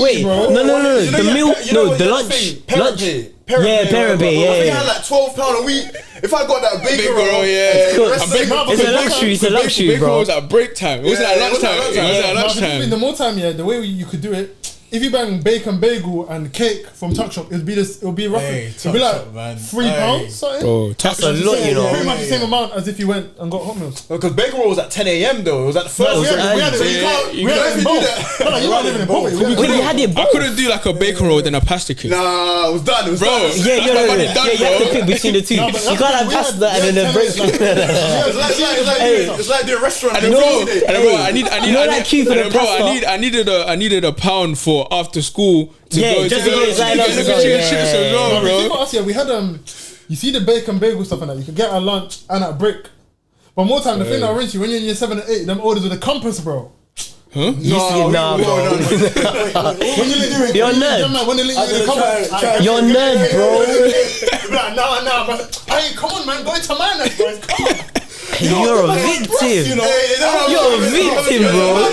[SPEAKER 1] Wait, no.
[SPEAKER 5] You know,
[SPEAKER 1] The meal,
[SPEAKER 5] you know
[SPEAKER 1] no,
[SPEAKER 5] what
[SPEAKER 1] the
[SPEAKER 5] you
[SPEAKER 1] lunch.
[SPEAKER 5] think? Parent pay.
[SPEAKER 1] Yeah, parent pay,
[SPEAKER 5] I think I
[SPEAKER 1] yeah.
[SPEAKER 5] had like £12 a week. If I got that bacon
[SPEAKER 3] Bacon
[SPEAKER 5] roll,
[SPEAKER 3] roll, yeah.
[SPEAKER 1] Cool.
[SPEAKER 5] rest of the-
[SPEAKER 1] It's a luxury, it's a luxury,
[SPEAKER 3] Bacon
[SPEAKER 1] bro.
[SPEAKER 3] was at break time. It wasn't at
[SPEAKER 5] Yeah, it wasn't
[SPEAKER 3] lunchtime.
[SPEAKER 5] at
[SPEAKER 3] It was at
[SPEAKER 4] No, but in
[SPEAKER 3] lunchtime.
[SPEAKER 4] the more time, yeah, the way you could do it, if you bang bacon bagel and cake from Tuck Shop, it'd be roughly,
[SPEAKER 2] Hey,
[SPEAKER 4] it'd be
[SPEAKER 2] Tuck
[SPEAKER 4] like
[SPEAKER 2] Shop, man.
[SPEAKER 4] £3,
[SPEAKER 2] Hey.
[SPEAKER 4] something.
[SPEAKER 3] Bro,
[SPEAKER 1] That's a lot, you know.
[SPEAKER 4] Pretty much the same amount as if you went and got hot meals.
[SPEAKER 5] Because bacon roll was at 10 a.m. though. It was at the first.
[SPEAKER 4] we had it.
[SPEAKER 5] So you can't.
[SPEAKER 3] you
[SPEAKER 5] You
[SPEAKER 3] can't
[SPEAKER 5] can't
[SPEAKER 4] both.
[SPEAKER 5] do that.
[SPEAKER 4] No, you weren't living in Poverty.
[SPEAKER 1] Wait, you had it
[SPEAKER 3] I
[SPEAKER 1] both?
[SPEAKER 3] couldn't do like a bacon roll then a pasta king.
[SPEAKER 5] Nah, it was done. It was
[SPEAKER 3] Bro,
[SPEAKER 5] done.
[SPEAKER 1] Yeah,
[SPEAKER 3] That's my money done,
[SPEAKER 1] you have to
[SPEAKER 3] bro.
[SPEAKER 1] pick between the two.
[SPEAKER 4] No,
[SPEAKER 1] You
[SPEAKER 4] but
[SPEAKER 1] can't have
[SPEAKER 4] we had-
[SPEAKER 1] pasta and then
[SPEAKER 4] we
[SPEAKER 1] a
[SPEAKER 4] had
[SPEAKER 1] break.
[SPEAKER 4] 10 minutes,
[SPEAKER 5] It's like doing restaurant.
[SPEAKER 3] And bro, I need,
[SPEAKER 1] You know that queue for the pasta?
[SPEAKER 3] I needed a pound for after school to
[SPEAKER 1] Yeah,
[SPEAKER 3] go
[SPEAKER 1] just
[SPEAKER 3] to
[SPEAKER 1] to
[SPEAKER 3] go
[SPEAKER 1] get lined up
[SPEAKER 3] to
[SPEAKER 1] to
[SPEAKER 3] go
[SPEAKER 1] go,
[SPEAKER 3] chicken
[SPEAKER 1] yeah,
[SPEAKER 3] chips
[SPEAKER 1] yeah,
[SPEAKER 3] as well,
[SPEAKER 4] No, but see
[SPEAKER 3] bro.
[SPEAKER 4] for us, yeah, we had you see the bacon bagel stuff and that you could get at lunch and at break. But more time, the thing that rents you when you're in year 7 and 8, them orders with a compass, bro.
[SPEAKER 3] Huh?
[SPEAKER 1] Nah, bro.
[SPEAKER 2] When you let
[SPEAKER 1] You're a nerd.
[SPEAKER 4] When they let you in the cupboard,
[SPEAKER 1] You're a nerd, bro.
[SPEAKER 4] nah, but hey, come on, man, go into minus, bro. Come on.
[SPEAKER 1] You're a victim. You're a victim, bro.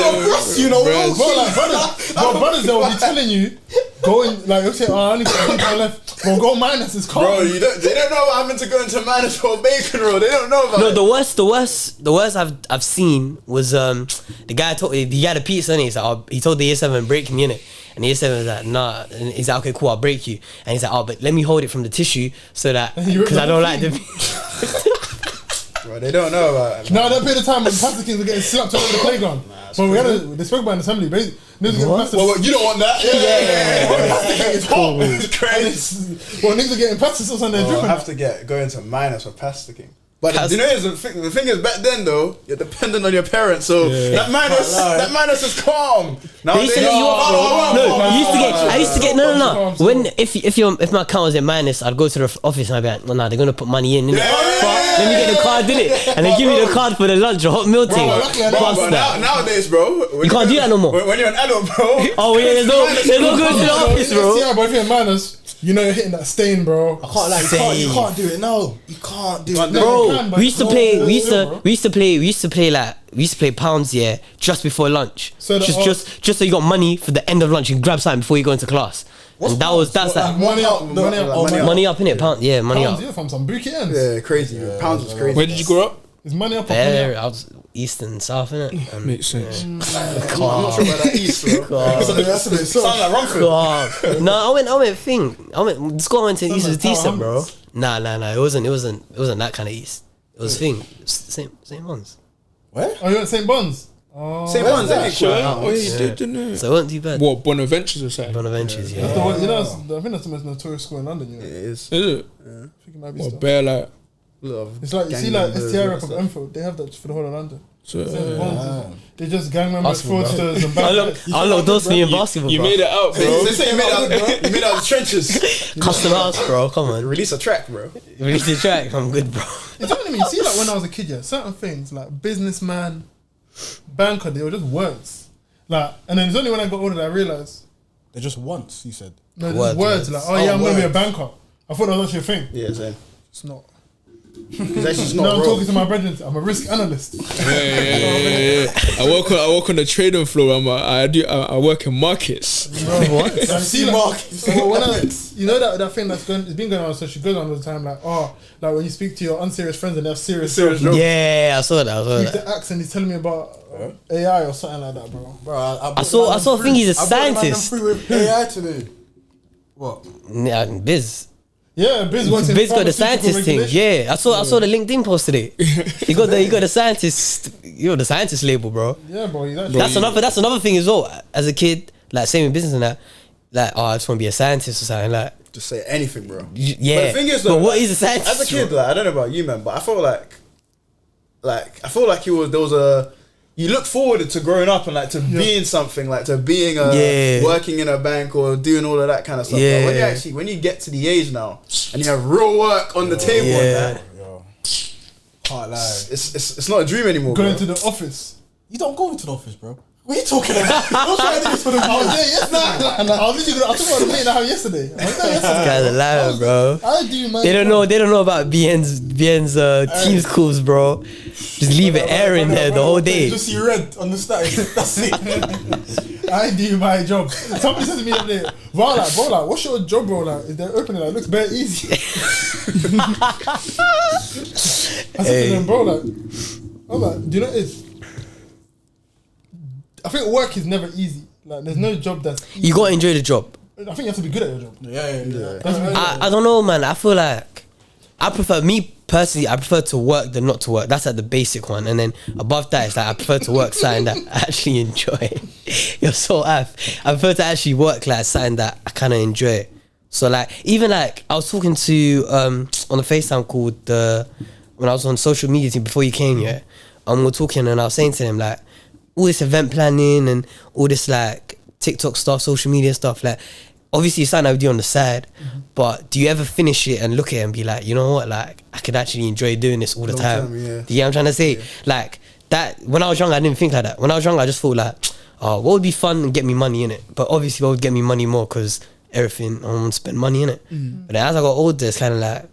[SPEAKER 4] Brothers, they'll be telling you, go in, like, you'll say, oh, I only got £10 left. Bro, go minus, it's calm.
[SPEAKER 5] Bro, they don't know what happened to go into minus for a bacon roll. They don't know about it.
[SPEAKER 1] The worst I've seen was the guy told he had a pizza and he's like, he told the year 7 break me in it, and the year 7 was like, nah, and he's like, okay, cool, I'll break you, and he's like, oh, but let me hold it from the tissue so that because I don't like the.
[SPEAKER 5] Bro, they don't know about it.
[SPEAKER 4] No, that period of time when plastic kings were getting slapped all over the playground. But they spoke about an assembly.
[SPEAKER 5] Well, you don't want that. Yeah. It's hot. It's crazy.
[SPEAKER 4] Well, niggas are getting plastic sauce on their drip.
[SPEAKER 5] I have to go into minus for pasticking. But you know, the thing is, back then though, you're dependent on your parents, so that minus is calm. Now
[SPEAKER 1] They used to let you off, bro. No, I used to get no. When if my account was in minus, I'd go to the office and I'd be like, no, they're gonna put money in. But let me get the card, innit? And they give me the card for the lunch or hot meal thing.
[SPEAKER 5] Nowadays, bro,
[SPEAKER 1] you can't do that no more.
[SPEAKER 5] When you're an adult, bro.
[SPEAKER 1] Oh yeah, there's no going to the office, bro.
[SPEAKER 4] Yeah, but if you're in minus, you know you're hitting that stain, bro.
[SPEAKER 2] I can't like you can't do it. No, you can't do it.
[SPEAKER 1] Bro, we used to play pounds, yeah, just before lunch. So just so you got money for the end of lunch, you can grab something before you go into class. And that's that
[SPEAKER 4] money up,
[SPEAKER 1] money up, innit? Pound, yeah, money
[SPEAKER 4] pounds,
[SPEAKER 1] up.
[SPEAKER 4] Yeah, from some bookie ends.
[SPEAKER 5] Yeah, crazy. Pounds was crazy.
[SPEAKER 3] Where did you grow up?
[SPEAKER 4] Is money up?
[SPEAKER 1] There, I was east and south, innit?
[SPEAKER 3] Makes sense.
[SPEAKER 5] I'm not sure about that east, bro.
[SPEAKER 2] That's a bit
[SPEAKER 5] Sound like Romford.
[SPEAKER 1] No, I went the school I went to east was decent, bro. Nah. It wasn't that kind of east. It was same ones.
[SPEAKER 2] Where?
[SPEAKER 4] Oh, you went St. Bon's?
[SPEAKER 5] Same ones, ain't
[SPEAKER 3] Sure.
[SPEAKER 5] it?
[SPEAKER 3] Oh, you didn't know.
[SPEAKER 1] So it wasn't too bad.
[SPEAKER 3] What, Bonaventures or something?
[SPEAKER 1] Bonaventures, yeah.
[SPEAKER 4] That's the one, you know, I think that's the most notorious school in London. You know?
[SPEAKER 5] It is.
[SPEAKER 3] Is it?
[SPEAKER 4] I think it might be
[SPEAKER 3] What,
[SPEAKER 4] still.
[SPEAKER 3] bare like...
[SPEAKER 4] It's like, you see, like STI rap of Enfield, they have that for the whole of London.
[SPEAKER 3] So,
[SPEAKER 4] They just gang members, fraudsters, and
[SPEAKER 1] I unlocked those for you in basketball,
[SPEAKER 3] you
[SPEAKER 1] bro.
[SPEAKER 3] made it out, bro.
[SPEAKER 5] They say you made out of the trenches.
[SPEAKER 1] Custom house, bro. Come on.
[SPEAKER 5] Release a track, bro.
[SPEAKER 1] Release the track. I'm good, bro.
[SPEAKER 4] It's only me. See, like when I was a kid, yeah, certain things like businessman, banker, they were just words. Like, and then it's only when I got older that I realized
[SPEAKER 2] They're just once, you said.
[SPEAKER 4] no, just words. Like, oh yeah, I'm gonna be a banker. I thought that was actually a thing.
[SPEAKER 5] Yeah, same.
[SPEAKER 4] It's not.
[SPEAKER 5] It's actually
[SPEAKER 4] No,
[SPEAKER 5] not,
[SPEAKER 4] I'm
[SPEAKER 5] bro.
[SPEAKER 4] talking to my brethren. I'm a risk analyst.
[SPEAKER 3] Yeah. I work on the trading floor. I work in markets.
[SPEAKER 1] What?
[SPEAKER 4] I see
[SPEAKER 2] Mark.
[SPEAKER 4] So when you know that thing that's it's been going on, so she goes on all the time, like like when you speak to your unserious friends and they have serious jokes.
[SPEAKER 1] Yeah, I saw that.
[SPEAKER 4] The accent, he's telling me about AI or something like that, bro.
[SPEAKER 2] Bro,
[SPEAKER 1] I saw a thing. He's a scientist.
[SPEAKER 2] through with AI today. What?
[SPEAKER 1] Yeah, Biz.
[SPEAKER 4] Yeah, Biz wants
[SPEAKER 1] Biz got the scientist thing. Yeah, I saw the LinkedIn post today. He got the scientist. The scientist label, bro.
[SPEAKER 4] Yeah, bro. He's actually
[SPEAKER 1] That's another thing as well. As a kid, like same in business and that. Like, I just want to be a scientist or something. Like,
[SPEAKER 5] Just say anything, bro.
[SPEAKER 1] yeah.
[SPEAKER 5] But the thing is, though,
[SPEAKER 1] but what is a scientist?
[SPEAKER 5] As a kid, like, I don't know about you, man, but I feel like you look forward to growing up and like to being something, like to being working in a bank or doing all of that kind of stuff.
[SPEAKER 1] Yeah.
[SPEAKER 5] But when you get to the age now and you have real work on the table and that,
[SPEAKER 2] Can't lie.
[SPEAKER 5] it's not a dream anymore,
[SPEAKER 4] going
[SPEAKER 5] bro.
[SPEAKER 4] to the office.
[SPEAKER 2] You don't go into the office, bro. What are you talking about? Don't try to do this for the views.
[SPEAKER 4] I was there yesterday. I was literally I talked about the meeting I had yesterday. I was there
[SPEAKER 1] This
[SPEAKER 4] yesterday.
[SPEAKER 1] guy's a liar, bro.
[SPEAKER 4] I do, man.
[SPEAKER 1] They don't know about BN's Teams calls, bro. Just leave it air in there the whole day.
[SPEAKER 2] Just see red on the status. That's it.
[SPEAKER 4] I do my job. Somebody said to me the other day, bro, like, what's your job, bro? Like, if they're opening, like, it looks very easy. I said to them, bro, like, I'm like, do you know what it is? I think work is never easy. Like, there's no job that's easy.
[SPEAKER 1] You gotta enjoy the job.
[SPEAKER 4] I think you have to be good at your job.
[SPEAKER 2] Yeah.
[SPEAKER 1] I don't know, man. I feel like I prefer to work than not to work. That's like the basic one. And then above that, it's like I prefer to work something that I actually enjoy. You're so off. I prefer to actually work like something that I kind of enjoy. So like, even like I was talking to on a FaceTime call when I was on social media team before you came here. We were talking and I was saying to him like, all this event planning and all this like TikTok stuff, social media stuff, like obviously it's something I would do on the side, but do you ever finish it and look at it and be like, you know what, like I could actually enjoy doing this all the time. Do you get what I'm trying to say? Like that, when I was young, I didn't think like that. When I was young, I just thought like, what would be fun and get me money in it? But obviously, what would get me money more? Because everything, I want to spend money in it. But then as I got older, it's kind of like,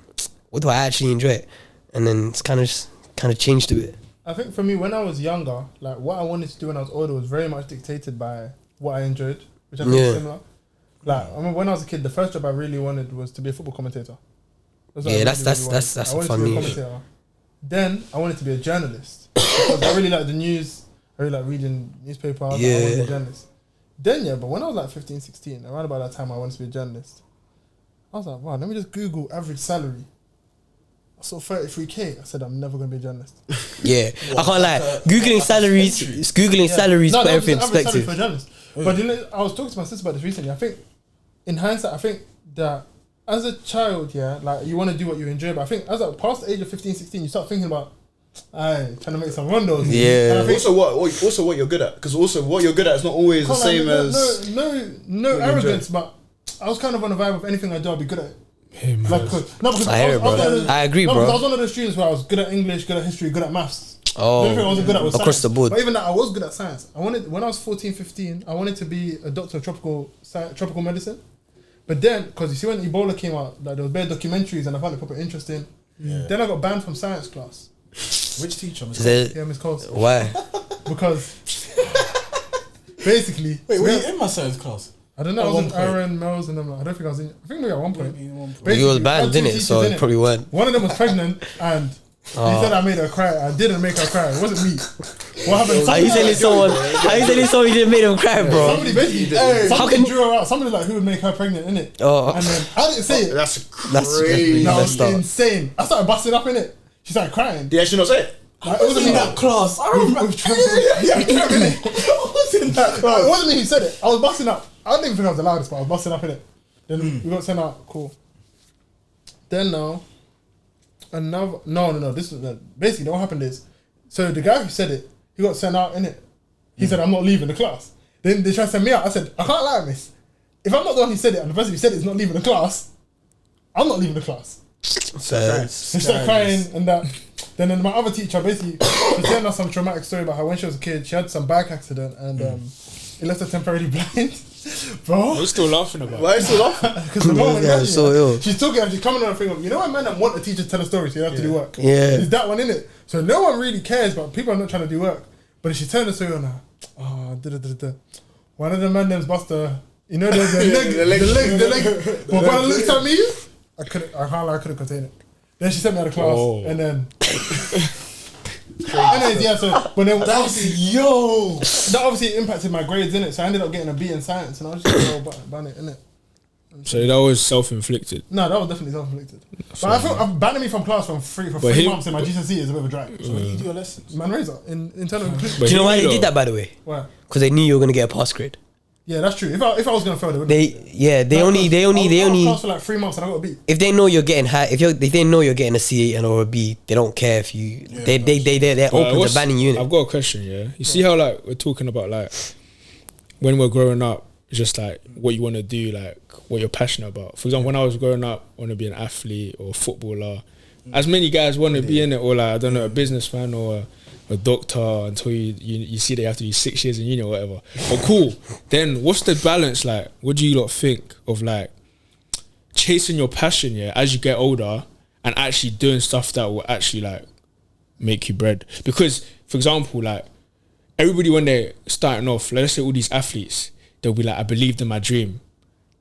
[SPEAKER 1] what do I actually enjoy? And then it's kind of changed a bit.
[SPEAKER 4] I think for me, when I was younger, like what I wanted to do when I was older was very much dictated by what I enjoyed, which I think is similar. Like I remember when I was a kid, the first job I really wanted was to be a football commentator. That's a fun niche. Then I wanted to be a journalist because I really like the news. I really like reading newspapers. I wanted to be a journalist. Then but when I was like 15, 16, around about that time I wanted to be a journalist. I was like, wow, let me just Google average salary. I saw 33k. I said, I'm never going to be a journalist.
[SPEAKER 1] Yeah, I can't lie. Googling salaries, put everything in perspective.
[SPEAKER 4] For a journalist. But I was talking to my sister about this recently. I think, in hindsight, I think that as a child, like you want to do what you enjoy. But I think as past the age of 15, 16, you start thinking about, trying to make some rondos.
[SPEAKER 1] Yeah.
[SPEAKER 5] And I think also what you're good at, because also what you're good at is not always the same as.
[SPEAKER 4] No arrogance, but I was kind of on the vibe of anything I do, I'll be good at it.
[SPEAKER 3] Hey, man.
[SPEAKER 4] Because
[SPEAKER 1] I agree, bro.
[SPEAKER 4] I was one of those students where I was good at English, good at history, good at maths.
[SPEAKER 1] Oh,
[SPEAKER 4] the only thing I wasn't good at was
[SPEAKER 1] across
[SPEAKER 4] science.
[SPEAKER 1] the board.
[SPEAKER 4] But even that, I was good at science. When I was 14, 15, I wanted to be a doctor of tropical medicine. But then, because you see when Ebola came out, like there was bare documentaries and I found it proper interesting. Yeah. Then I got banned from science class.
[SPEAKER 2] Which teacher?
[SPEAKER 4] Miss Coles.
[SPEAKER 1] Why?
[SPEAKER 4] Because basically...
[SPEAKER 2] Wait, were you in my science class?
[SPEAKER 4] I don't know, I was in Aaron, Mel's and them. I don't think I was in... I think maybe at one point.
[SPEAKER 1] You was banned, didn't it? So it probably weren't.
[SPEAKER 4] One of them was pregnant and he said I made her cry. I didn't make her cry. It wasn't me. What happened?
[SPEAKER 1] Are you telling someone you didn't make them cry, bro?
[SPEAKER 4] Somebody basically somebody drew her out. Somebody like who would make her pregnant, innit?
[SPEAKER 1] Oh.
[SPEAKER 4] And then I didn't say it.
[SPEAKER 5] That's crazy.
[SPEAKER 4] That was insane. I started busting up in it. She started crying.
[SPEAKER 5] Did she not say it?
[SPEAKER 2] It wasn't in that class. I remember.
[SPEAKER 4] I was in that class. It wasn't me who said it. I was busting up. I didn't even think I was the loudest, but I was busting up in it. Then we got sent out. Cool. Then no. This is basically what happened is, so the guy who said it, he got sent out in it. He said, "I'm not leaving the class." Then they tried to send me out. I said, "I can't lie, miss. If I'm not the one who said it, and the person who said it is not leaving the class, I'm not leaving the class." They started crying and that. Then my other teacher basically was telling us some traumatic story about how when she was a kid, she had some bike accident and it left her temporarily blind. Bro,
[SPEAKER 3] I was still laughing about it.
[SPEAKER 5] Why are you still laughing?
[SPEAKER 1] Because the moment so ill.
[SPEAKER 4] She's talking and she's coming on a thing of, you know when men want a teacher to tell a story so you have to do work?
[SPEAKER 1] Yeah.
[SPEAKER 4] There's that one in it. So no one really cares, but people are not trying to do work. But if she turned the story on her, one of the man names Buster, you know the leg. But when I looked at me, I couldn't contain it. Then she sent me out of class and then anyways, so but then that obviously impacted my grades in it. So I ended up getting a B in science and I was just ban it in it.
[SPEAKER 3] So that was self-inflicted.
[SPEAKER 4] No, that was definitely self-inflicted. But I feel banning me from class for 3 months in my GCSE is a bit of a drag. So when you do your lessons, man, razor in internal.
[SPEAKER 1] Do you know why they did that, by the way?
[SPEAKER 4] Why?
[SPEAKER 1] Because they knew you were gonna get a pass grade.
[SPEAKER 4] Yeah, that's true. If I was gonna fail, they would.
[SPEAKER 1] They only.
[SPEAKER 4] I was class for like 3 months and I got a B.
[SPEAKER 1] If they know you're getting high, if they know you're getting a C and or a B, they don't care if you. They're open to banning you.
[SPEAKER 3] I've got a question. Yeah, you see how like we're talking about like when we're growing up, just like what you want to do, like what you're passionate about. For example, when I was growing up, I want to be an athlete or a footballer. As many guys want to be in it, or like I don't know, a businessman or a doctor, until you see they have to do 6 years in uni or whatever. But cool. Then what's the balance like? What do you lot think of like chasing your passion, as you get older and actually doing stuff that will actually like make you bread? Because for example, like everybody when they're starting off, let's say all these athletes, they'll be like, I believed in my dream.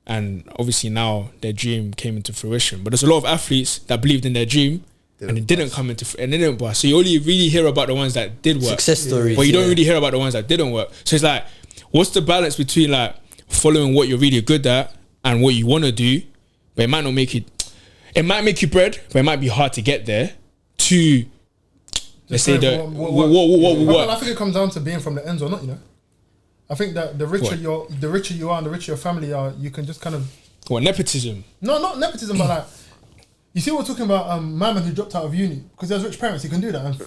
[SPEAKER 3] And obviously now their dream came into fruition. But there's a lot of athletes that believed in their dream and it didn't come into and they didn't bust. So you only really hear about the ones that did work.
[SPEAKER 1] Success stories.
[SPEAKER 3] But you don't really hear about the ones that didn't work. So it's like, what's the balance between like following what you're really good at and what you want to do, but it might not make it might make you bread, but it might be hard to get there to let's say what
[SPEAKER 4] I think it comes down to being from the ends or not, I think that the richer you are and the richer your family are, you can just kind of
[SPEAKER 3] nepotism.
[SPEAKER 4] No, not nepotism, but like you see, we're talking about my man who dropped out of uni because he has rich parents. He can do that. And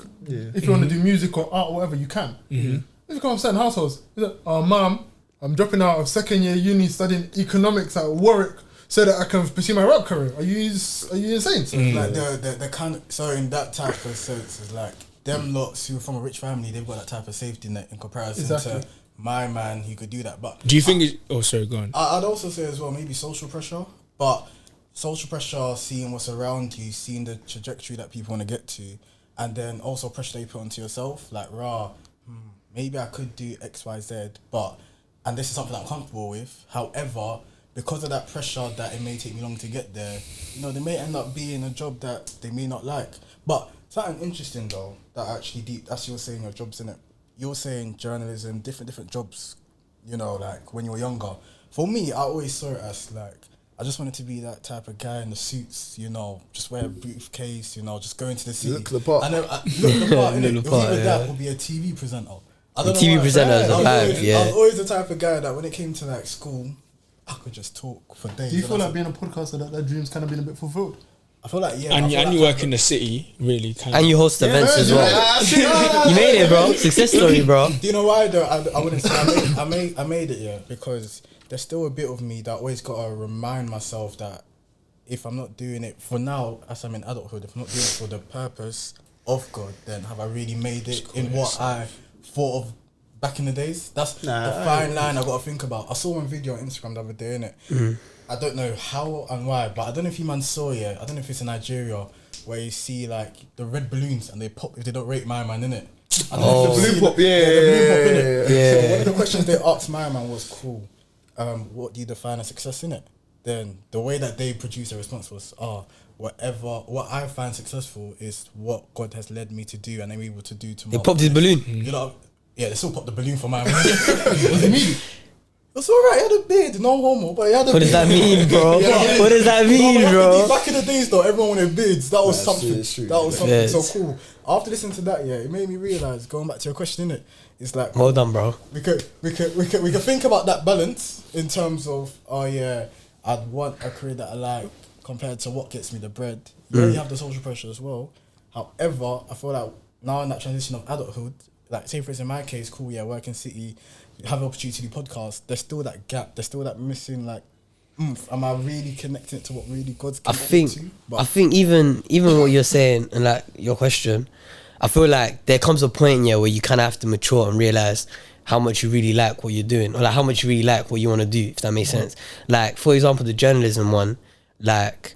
[SPEAKER 4] if you want to do music or art or whatever, you can. If you come from certain households, he's like, "Oh, mum, I'm dropping out of 2nd year uni studying economics at Warwick so that I can pursue my rap career." Are you insane?
[SPEAKER 2] So like the kind of, so in that type of sense, it's like them lots who are from a rich family, they've got that type of safety net in comparison to my man who could do that. But
[SPEAKER 3] Do you think it's... Oh, sorry, go on.
[SPEAKER 2] I'd also say as well, maybe social pressure. But social pressure, seeing what's around you, seeing the trajectory that people want to get to, and then also pressure that you put onto yourself, like, maybe I could do X, Y, Z, and this is something I'm comfortable with. However, because of that pressure that it may take me long to get there, you know, they may end up being a job that they may not like. But something interesting though, that actually deep, as you were saying, your jobs, innit? You're saying journalism, different jobs, you know, like when you were younger. For me, I always saw it as like, I just wanted to be that type of guy in the suits, you know, just wear a briefcase, you know, just go into the city.
[SPEAKER 5] Look the part.
[SPEAKER 2] And then, look the part, innit?
[SPEAKER 1] Look the part,
[SPEAKER 2] Either
[SPEAKER 1] yeah.
[SPEAKER 2] that or be a TV presenter. I
[SPEAKER 1] The
[SPEAKER 2] don't know
[SPEAKER 1] TV
[SPEAKER 2] why.
[SPEAKER 1] presenter is a vibe, yeah.
[SPEAKER 2] I was always the type of guy that when it came to like school, I could just talk for days.
[SPEAKER 4] Do you feel
[SPEAKER 2] And I
[SPEAKER 4] like being a podcaster that dream's kind of been a bit fulfilled?
[SPEAKER 2] I feel like, yeah.
[SPEAKER 3] And
[SPEAKER 2] I
[SPEAKER 3] you,
[SPEAKER 2] feel
[SPEAKER 3] and
[SPEAKER 2] like
[SPEAKER 3] you work in the city, really, kind
[SPEAKER 1] And you host events as well. You made it, bro. Success story, bro.
[SPEAKER 2] Do you know why though? I wouldn't say I made it, yeah, because there's still a bit of me that always gotta remind myself that if I'm not doing it for now, as I'm in adulthood, if I'm not doing it for the purpose of God, then have I really made it in what I thought of back in the days? That's the fine line I gotta think about. I saw one video on Instagram the other day, innit? I don't know how and why, but I don't know if you man saw it. I don't know if it's in Nigeria where you see like the red balloons and they pop if they don't rate my man, innit? I don't know if the balloon pop, the balloon pop, innit?
[SPEAKER 1] Yeah.
[SPEAKER 2] So one of the questions they asked my man was, cool, what do you define as success, innit? Then the way that they produced a response was, what I find successful is what God has led me to do and I'm able to do tomorrow.
[SPEAKER 1] They popped his balloon.
[SPEAKER 2] You know, yeah, they still popped the balloon for my man. Was it me? It's alright, he had a beard, no homo, but he had a beard.
[SPEAKER 1] What does that mean, bro?
[SPEAKER 2] Yeah.
[SPEAKER 1] What does that mean, bro?
[SPEAKER 2] Back in the days though, everyone wanted beards. That was
[SPEAKER 5] That's
[SPEAKER 2] something.
[SPEAKER 5] true,
[SPEAKER 2] That was something
[SPEAKER 1] Yes.
[SPEAKER 2] so cool. After listening to that, yeah, it made me realise, going back to your question, innit? It's like,
[SPEAKER 1] Well done, bro.
[SPEAKER 2] we could think about that balance in terms of, I'd want a career that I like compared to what gets me the bread. Yeah, you have the social pressure as well. However, I feel like now in that transition of adulthood, like say for instance in my case, cool, yeah, work in city, have the opportunity to do podcasts, there's still that gap, there's still that missing like, am I really connecting it to what really God's
[SPEAKER 1] I
[SPEAKER 2] connecting
[SPEAKER 1] think
[SPEAKER 2] to? But
[SPEAKER 1] I think even what you're saying and like your question, I feel like there comes a point where you kind of have to mature and realize how much you really like what you're doing, or like how much you really like what you want to do, if that makes sense. Like for example, the journalism one, like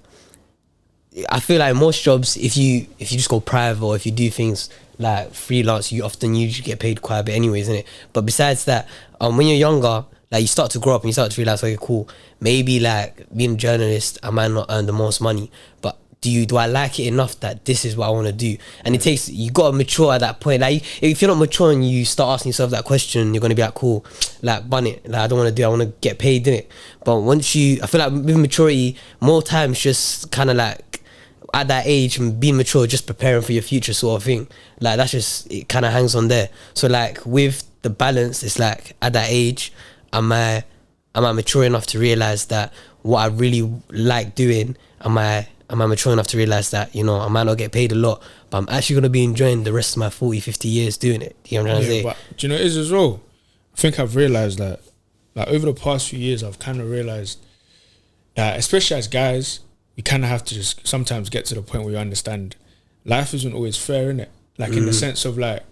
[SPEAKER 1] I feel like most jobs, if you just go private or if you do things like freelance, you often usually get paid quite a bit anyways, innit? But besides that, when you're younger, like you start to grow up and you start to realize, okay, cool, maybe like being a journalist, I might not earn the most money, but do I like it enough that this is what I want to do? And it takes, you got to mature at that point. Like if you're not mature and you start asking yourself that question, you're going to be like, cool, like bun it, like I don't want to do it, I want to get paid, innit? But once I feel like with maturity, more times just kind of like at that age and being mature, just preparing for your future sort of thing. Like that's just, it kind of hangs on there. So like with the balance, it's like at that age, am I mature enough to realize that what I really like doing, am I mature enough to realize that, you know, I might not get paid a lot, but I'm actually going to be enjoying the rest of my 40, 50 years doing it. You know what I'm trying to say?
[SPEAKER 3] But do you know what it is as well? I think I've realised that, like over the past few years, I've kind of realised that, especially as guys, we kind of have to just sometimes get to the point where you understand life isn't always fair, innit? Like in the sense of like,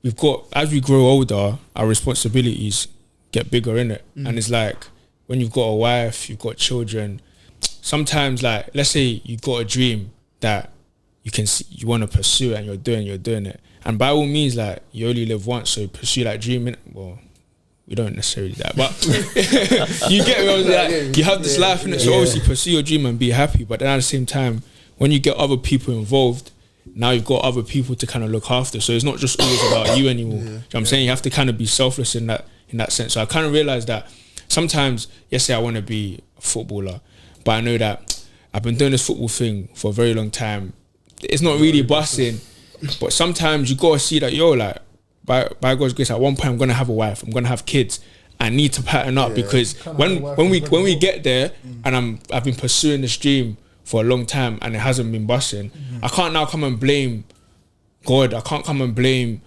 [SPEAKER 3] we've got, as we grow older, our responsibilities get bigger, innit? And it's like, when you've got a wife, you've got children, sometimes like, let's say you've got a dream that you can see, you want to pursue it and you're doing it. And by all means, like, you only live once, so pursue that dream. Well, we don't necessarily do that, but you get me. Like, you have this life in it, so obviously pursue your dream and be happy. But then at the same time, when you get other people involved, now you've got other people to kind of look after. So it's not just always about you anymore. You know what I'm saying? You have to kind of be selfless in that sense. So I kind of realized that sometimes, yes, say I want to be a footballer, but I know that I've been doing this football thing for a very long time. It's not really busting, but sometimes you gotta see that, yo, like, by God's grace, at one point I'm gonna have a wife, I'm gonna have kids. I need to pattern up because when we get there and I've been pursuing this dream for a long time and it hasn't been busting, I can't now come and blame God. I can't come and blame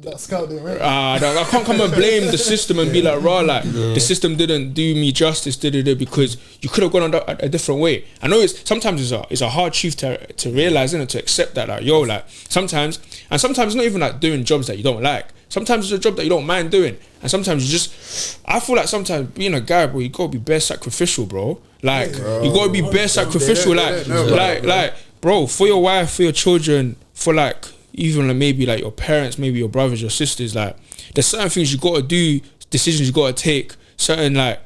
[SPEAKER 4] That scout didn't work.
[SPEAKER 3] I can't come and blame the system and be like, raw, like the system didn't do me justice, because you could have gone a different way. I know sometimes it's a hard truth to realize, and to accept that, like, yo, like sometimes it's not even like doing jobs that you don't like. sometimes it's a job that you don't mind doing, and sometimes you just. I feel like sometimes being a guy, bro, you gotta be bare sacrificial, bro. Like you gotta be bare sacrificial, like, bro, for your wife, for your children, for like even like maybe like your parents, maybe your brothers, your sisters. Like, there's certain things you gotta do, decisions you gotta take, certain like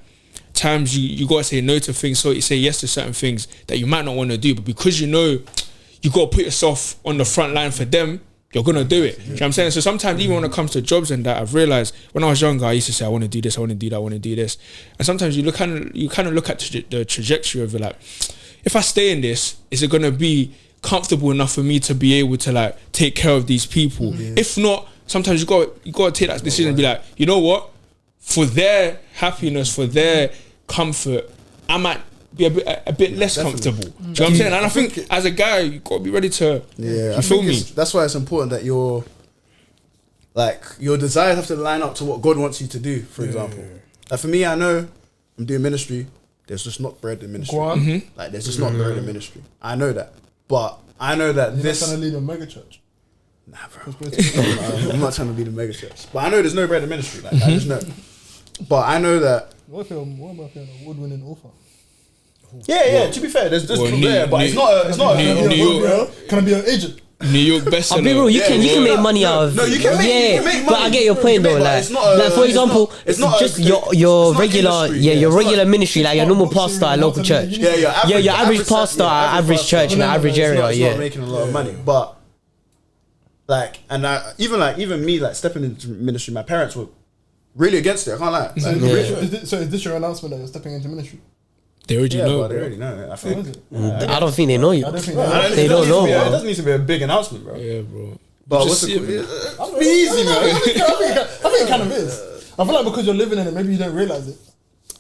[SPEAKER 3] times you gotta say no to things, so you say yes to certain things that you might not want to do, but because you know you gotta put yourself on the front line for them, you're gonna do it. You know what I'm saying? So sometimes even when it comes to jobs and that, I've realized when I was younger, I used to say I want to do this, I want to do that, I want to do this, and sometimes you kind of look at the trajectory of it, like, if I stay in this, is it gonna be comfortable enough for me to be able to like take care of these people? If not, sometimes you gotta take that decision and be like, you know what, for their happiness, for their comfort, I might be a bit less comfortable. Do you know what I'm saying? And I think as a guy, you gotta be ready to.
[SPEAKER 5] Yeah,
[SPEAKER 3] you feel me?
[SPEAKER 5] That's why it's important that your desires have to line up to what God wants you to do. For example, like for me, I know I'm doing ministry. There's just not bread in ministry. Like there's just not bread in ministry. I know that, but I know that
[SPEAKER 4] You're
[SPEAKER 5] this.
[SPEAKER 4] not trying to lead a mega church.
[SPEAKER 5] Nah, bro. I'm not trying to lead a mega church, but I know there's no bread in ministry. Like I just know. But I know that.
[SPEAKER 4] What about if you're an award-winning author?
[SPEAKER 5] Yeah. To be fair, there's
[SPEAKER 3] Well,
[SPEAKER 5] there, but it's not.
[SPEAKER 3] New York.
[SPEAKER 4] Can I be an agent?
[SPEAKER 3] New York bestseller.
[SPEAKER 1] Bro, you can make money out of.
[SPEAKER 5] No, you can make money.
[SPEAKER 1] But I get your point though. Like, for example,
[SPEAKER 5] it's not
[SPEAKER 1] just
[SPEAKER 5] a-
[SPEAKER 1] your
[SPEAKER 5] it's not
[SPEAKER 1] regular,
[SPEAKER 5] industry,
[SPEAKER 1] your
[SPEAKER 5] it's
[SPEAKER 1] regular
[SPEAKER 5] not-
[SPEAKER 1] ministry, like your normal pastor at local church. Your average pastor at average church in an average area.
[SPEAKER 5] It's not making a lot of money, but like, and even me, like stepping into ministry, my parents were really against it. I can't lie.
[SPEAKER 4] So,
[SPEAKER 5] Like,
[SPEAKER 4] is this your announcement that you're stepping into ministry?
[SPEAKER 3] They already
[SPEAKER 5] yeah,
[SPEAKER 3] know.
[SPEAKER 5] but they
[SPEAKER 3] Bro.
[SPEAKER 5] already know. I
[SPEAKER 4] Or
[SPEAKER 5] think.
[SPEAKER 4] is it?
[SPEAKER 1] I don't think they know you.
[SPEAKER 4] I don't think
[SPEAKER 1] They don't know,
[SPEAKER 5] It
[SPEAKER 1] bro.
[SPEAKER 5] doesn't need to be a big announcement, bro.
[SPEAKER 3] Yeah, bro.
[SPEAKER 5] But
[SPEAKER 3] Just
[SPEAKER 5] what's
[SPEAKER 3] see
[SPEAKER 5] the
[SPEAKER 3] it.
[SPEAKER 5] Be easy, man.
[SPEAKER 4] I think it kind of is. I feel like because you're living in it, maybe you don't realize it.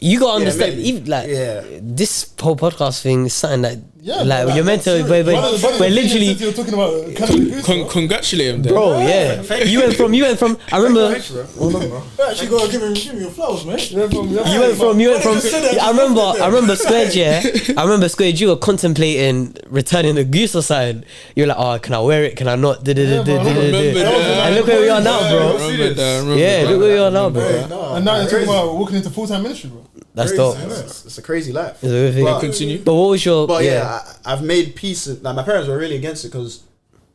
[SPEAKER 1] You gotta understand,
[SPEAKER 5] maybe.
[SPEAKER 1] even like
[SPEAKER 5] Yeah.
[SPEAKER 1] this whole podcast thing is something that,
[SPEAKER 4] Yeah,
[SPEAKER 1] like,
[SPEAKER 4] but
[SPEAKER 1] you're meant to. We're literally,
[SPEAKER 4] You're talking about cannabis.
[SPEAKER 3] Congratulate him, then.
[SPEAKER 1] bro. Yeah, you went from. I remember.
[SPEAKER 2] Actually, gotta give me your flowers, mate.
[SPEAKER 1] You went from. I remember Squared. Yeah, I remember Squared. You were contemplating returning the goose or something. You're like, oh, can I wear it? Can I not?
[SPEAKER 3] Remember that.
[SPEAKER 1] And look where we are now, bro.
[SPEAKER 3] Remember that.
[SPEAKER 1] Yeah, look where we are now, bro.
[SPEAKER 4] And now you're talking about walking into full-time ministry, bro.
[SPEAKER 1] That's dope.
[SPEAKER 5] It's a crazy life.
[SPEAKER 1] It's a good thing.
[SPEAKER 5] But-
[SPEAKER 3] Continue.
[SPEAKER 1] But what was your?
[SPEAKER 5] But I've made peace. Like my parents were really against it because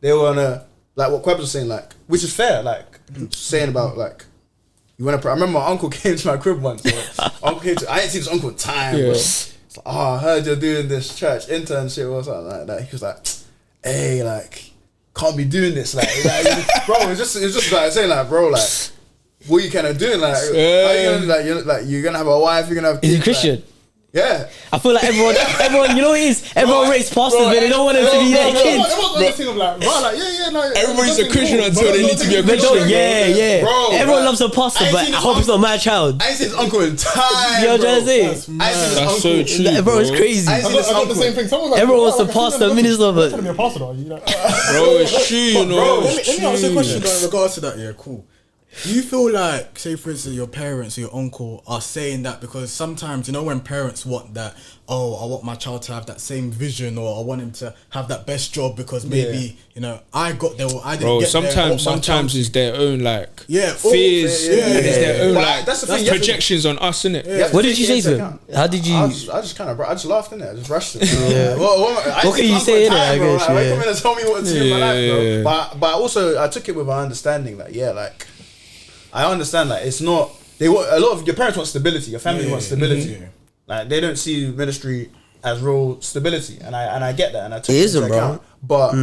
[SPEAKER 5] they were like what Queb was saying, like, which is fair. Like saying about like you want to. I remember my uncle came to my crib once. Uncle came to. I ain't seen this uncle in time.
[SPEAKER 3] Yeah.
[SPEAKER 5] Bro. It's like, oh, I heard you're doing this church internship or something like that. He was like, hey, like, can't be doing this, like bro. It's just like saying like, bro, like, what you kind of doing, like, how you gonna, you're gonna have a wife, you're gonna have kids,
[SPEAKER 1] Is he Christian?
[SPEAKER 5] Like, yeah.
[SPEAKER 1] I feel like everyone, you know what it is? Everyone rates pastors, but they don't want them to be their kids.
[SPEAKER 4] It wasn't the thing of like, right, like, like,
[SPEAKER 3] Everybody's a Christian until they need to be a
[SPEAKER 1] But
[SPEAKER 3] Christian.
[SPEAKER 1] yeah.
[SPEAKER 5] Bro,
[SPEAKER 1] Everyone
[SPEAKER 5] like,
[SPEAKER 1] loves a pastor,
[SPEAKER 5] I ain't
[SPEAKER 1] but
[SPEAKER 5] seen
[SPEAKER 1] I
[SPEAKER 5] his
[SPEAKER 1] hope it's not my child.
[SPEAKER 5] I ain't seen his uncle in time.
[SPEAKER 1] You know what I'm
[SPEAKER 5] bro.
[SPEAKER 1] trying to say?
[SPEAKER 5] I ain't seen his
[SPEAKER 3] That's
[SPEAKER 5] uncle.
[SPEAKER 3] so true.
[SPEAKER 1] Like, bro, it's
[SPEAKER 3] bro.
[SPEAKER 1] crazy.
[SPEAKER 5] I
[SPEAKER 4] I
[SPEAKER 5] seen
[SPEAKER 4] got
[SPEAKER 5] his
[SPEAKER 4] the
[SPEAKER 5] uncle.
[SPEAKER 4] same thing. Someone like,
[SPEAKER 1] Everyone wants
[SPEAKER 4] oh,
[SPEAKER 1] a
[SPEAKER 4] I can
[SPEAKER 1] pastor,
[SPEAKER 4] see them
[SPEAKER 1] minister,
[SPEAKER 4] looking-
[SPEAKER 1] but-
[SPEAKER 4] trying to be a pastor, though. You know?
[SPEAKER 3] Bro, it's true, you know.
[SPEAKER 2] Bro, let me
[SPEAKER 3] It's
[SPEAKER 2] ask you a
[SPEAKER 3] true.
[SPEAKER 2] question in regards to that. Yeah, cool. Do you feel like, say for instance, your parents or your uncle are saying that because sometimes, you know, when parents want that, oh, I want my child to have that same vision, or I want him to have that best job because maybe, you know, I got there or I didn't
[SPEAKER 3] Bro,
[SPEAKER 2] get there. I want my
[SPEAKER 3] sometimes
[SPEAKER 2] child
[SPEAKER 3] it's their own like fears,
[SPEAKER 2] yeah,
[SPEAKER 3] and it's their own
[SPEAKER 5] But
[SPEAKER 3] like
[SPEAKER 5] that's the thing, you have to-
[SPEAKER 3] projections on us, innit?
[SPEAKER 5] have
[SPEAKER 1] What
[SPEAKER 5] to
[SPEAKER 1] did you
[SPEAKER 5] take
[SPEAKER 1] say
[SPEAKER 5] it
[SPEAKER 1] to
[SPEAKER 5] into
[SPEAKER 1] him?
[SPEAKER 5] account.
[SPEAKER 1] How did you?
[SPEAKER 5] I just kind of, I just laughed in there. I just rushed it.
[SPEAKER 1] Yeah.
[SPEAKER 5] What
[SPEAKER 1] can you say in it, I guess,
[SPEAKER 5] Like,
[SPEAKER 1] yeah.
[SPEAKER 5] come in and tell me what to do in my life, bro.
[SPEAKER 3] Yeah.
[SPEAKER 5] But also, I took it with an understanding. Like, yeah, like I understand. Like, it's not. They want a lot of your parents want stability. Your family wants stability.
[SPEAKER 2] Mhm.
[SPEAKER 5] Like, they don't see ministry as real stability, and I get that, and I took
[SPEAKER 1] It
[SPEAKER 5] it
[SPEAKER 1] isn't,
[SPEAKER 5] into
[SPEAKER 1] bro.
[SPEAKER 5] account. But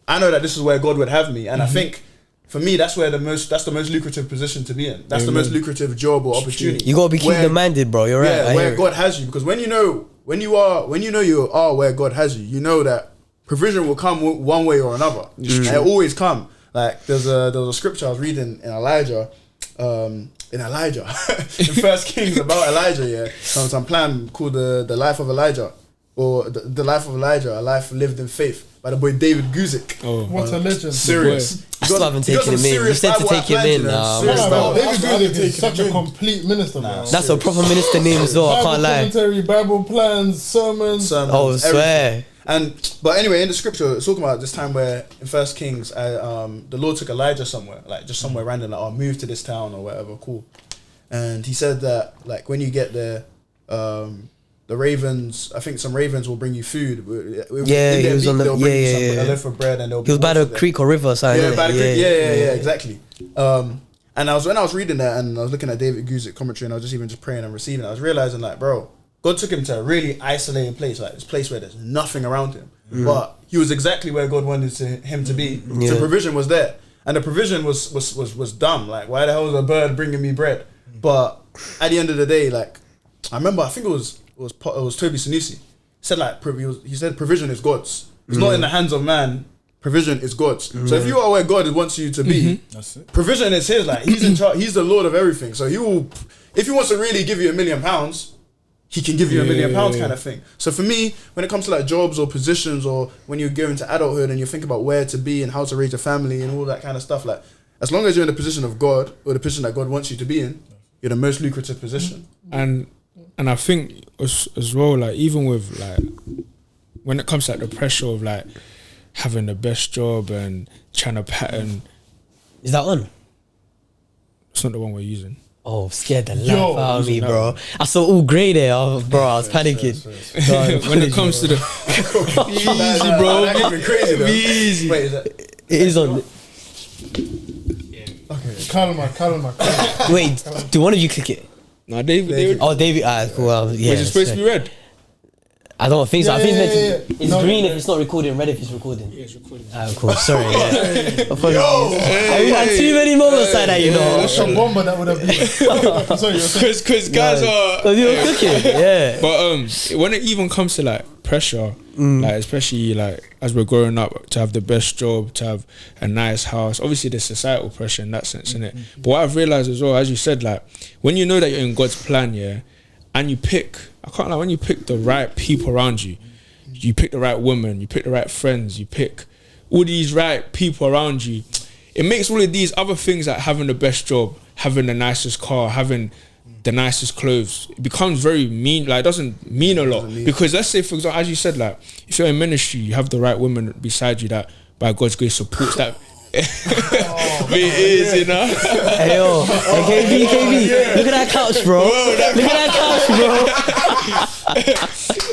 [SPEAKER 5] I know that this is where God would have me, and I think. For me, that's the most lucrative position to be in. That's the most lucrative job or opportunity.
[SPEAKER 1] You gotta be
[SPEAKER 5] Where-
[SPEAKER 1] kingdom-minded, bro. You're right.
[SPEAKER 5] Yeah,
[SPEAKER 1] I
[SPEAKER 5] where
[SPEAKER 1] hear it.
[SPEAKER 5] God has you, because when you know you are where God has you, you know that provision will come one way or another. And it always come. Like there was a scripture I was reading in Elijah, in First Kings about Elijah. Yeah, some plan called the life of Elijah, or the life of Elijah, a life lived in faith, by the boy David Guzik.
[SPEAKER 3] Oh,
[SPEAKER 4] What a legend.
[SPEAKER 5] Serious.
[SPEAKER 1] I still haven't taken him in. You said to take him in.
[SPEAKER 5] Serious
[SPEAKER 4] Nah,
[SPEAKER 5] Bible.
[SPEAKER 4] David Guzik is
[SPEAKER 2] taking
[SPEAKER 4] such
[SPEAKER 2] him
[SPEAKER 4] a
[SPEAKER 2] in.
[SPEAKER 4] complete minister, bro.
[SPEAKER 1] That's a proper minister name as well. I
[SPEAKER 4] Bible
[SPEAKER 1] can't lie.
[SPEAKER 4] commentary, Bible plans, sermons.
[SPEAKER 1] Oh, swear.
[SPEAKER 5] But anyway, in the scripture, it's talking about this time where in First Kings, the Lord took Elijah somewhere, like just somewhere random, like, move to this town or whatever, cool. And he said that, like, when you get there, the ravens, I think some ravens will bring you food.
[SPEAKER 1] He was on the
[SPEAKER 5] a loaf of bread, and they'll.
[SPEAKER 1] He was by the creek or river or something.
[SPEAKER 5] Yeah, by the creek. Yeah, exactly. And when I was reading that, and I was looking at David Guzik commentary, and I was just praying and receiving, I was realizing, like, bro, God took him to a really isolated place, like this place where there's nothing around him, but he was exactly where God wanted him to be. The provision was there, and the provision was dumb. Like, why the hell is a bird bringing me bread? But at the end of the day, like, I remember, I think it was Toby Sanusi. He said, like, he said provision is God's. It's not in the hands of man. Provision is God's. So if you are where God wants you to be, that's it. Provision is his. Like, he's in charge. He's the Lord of everything. So he will, if he wants to really give you £1 million, he can give you £1 million kind of thing. So for me, when it comes to like jobs or positions, or when you go into adulthood and you think about where to be and how to raise a family and all that kind of stuff, like, as long as you're in the position of God, or the position that God wants you to be in, you're the most lucrative position.
[SPEAKER 3] And I think as well, like, even with, like, when it comes to, like, the pressure of, like, having the best job and trying to pattern.
[SPEAKER 1] Is that on?
[SPEAKER 3] It's not the one we're using.
[SPEAKER 1] Oh, scared the life out of me, bro. I saw all grey there, bro. I was panicking.
[SPEAKER 3] When it comes to the easy, bro.
[SPEAKER 5] That could be crazy, though.
[SPEAKER 3] Easy.
[SPEAKER 5] Wait, is that?
[SPEAKER 1] It is on.
[SPEAKER 4] Okay. Calm.
[SPEAKER 1] Wait, do one of you click it?
[SPEAKER 3] No, David.
[SPEAKER 1] Oh, David. Cool. Yeah.
[SPEAKER 3] Was it supposed to be red?
[SPEAKER 1] I don't think so. I think it's
[SPEAKER 4] Yeah.
[SPEAKER 1] it's
[SPEAKER 4] No,
[SPEAKER 1] green if it's not recording, red if it's recording.
[SPEAKER 3] Yeah, it's recording.
[SPEAKER 1] Cool. Sorry. Apologies. We had too many moments like that, you know.
[SPEAKER 4] That's a bomber that would have been. Sorry, you're saying.
[SPEAKER 3] Because guys are.
[SPEAKER 1] Because you were cooking, yeah.
[SPEAKER 3] But when it even comes to, like, pressure, like, especially, like, as we're growing up, to have the best job, to have a nice house, obviously there's societal pressure in that sense, innit? But what I've realised as well, as you said, like, when you know that you're in God's plan, yeah, and you pick, when you pick the right people around you, you pick the right woman, you pick the right friends, you pick all these right people around you, it makes all of these other things, like having the best job, having the nicest car, having the nicest clothes, it becomes very mean, like, it doesn't mean a lot. Because let's say, for example, as you said, like, if you're in ministry, you have the right woman beside you that by God's grace supports that. It is, you know.
[SPEAKER 1] Hey, yo. Hey, KB. Look at that couch, bro. Look at that couch, bro.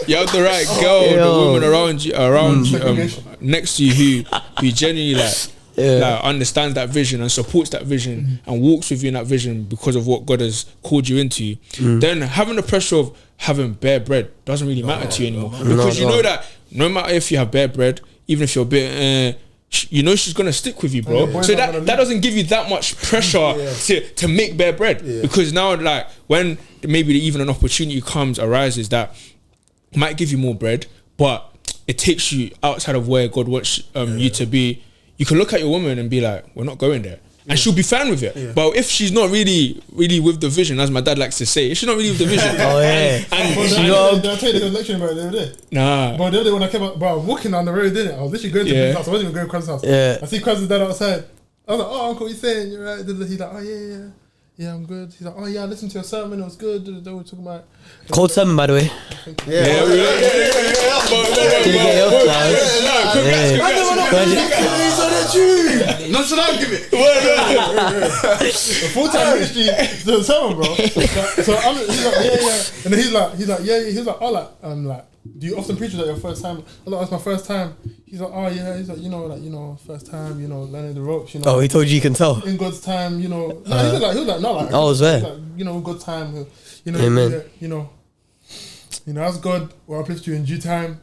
[SPEAKER 3] You have the right girl, the woman around you, next to you who genuinely, like, understands that vision and supports that vision and walks with you in that vision because of what God has called you into. Then having the pressure of having bare bread doesn't really matter to you anymore, because you know that no matter if you have bare bread, even if you're a bit, you know she's gonna stick with you, bro. So that doesn't give you that much pressure to make bare bread, because now, like, when maybe even an opportunity arises that might give you more bread, but it takes you outside of where God wants you to be, you can look at your woman and be like, we're not going there. And she'll be fine with it. But if she's not really with the vision, as my dad likes to say, if she's not really with the vision,
[SPEAKER 1] oh yeah.
[SPEAKER 4] Did I tell you the lecture about it the other day?
[SPEAKER 3] Nah.
[SPEAKER 4] But the other day when I came out, bro, I was walking down the road, didn't it? I was literally going to his house. I wasn't even going to Kraz's house.
[SPEAKER 1] Yeah.
[SPEAKER 4] I see Kraz's dad outside. I was like, oh, uncle, what you saying? You're right. He's like, oh yeah, I'm good. He's like, oh yeah, I listened to your sermon, it was good. They were talking about
[SPEAKER 1] Cold sermon, by the way.
[SPEAKER 5] Yeah.
[SPEAKER 1] Did you get your flowers?
[SPEAKER 5] No, should I give it?
[SPEAKER 4] Full-time ministry, the sermon, bro. So he's like, yeah. And then he's like, yeah. He's like, oh, like, do you often preach that your first time? I was like, that's my first time. He's like, oh yeah. He's like, first time, learning the ropes,
[SPEAKER 1] Oh, he told you can tell.
[SPEAKER 4] In God's time, No, he was like, no, like.
[SPEAKER 1] I was there.
[SPEAKER 4] Like, God's time,
[SPEAKER 1] Amen.
[SPEAKER 4] As God will uplift you in due time,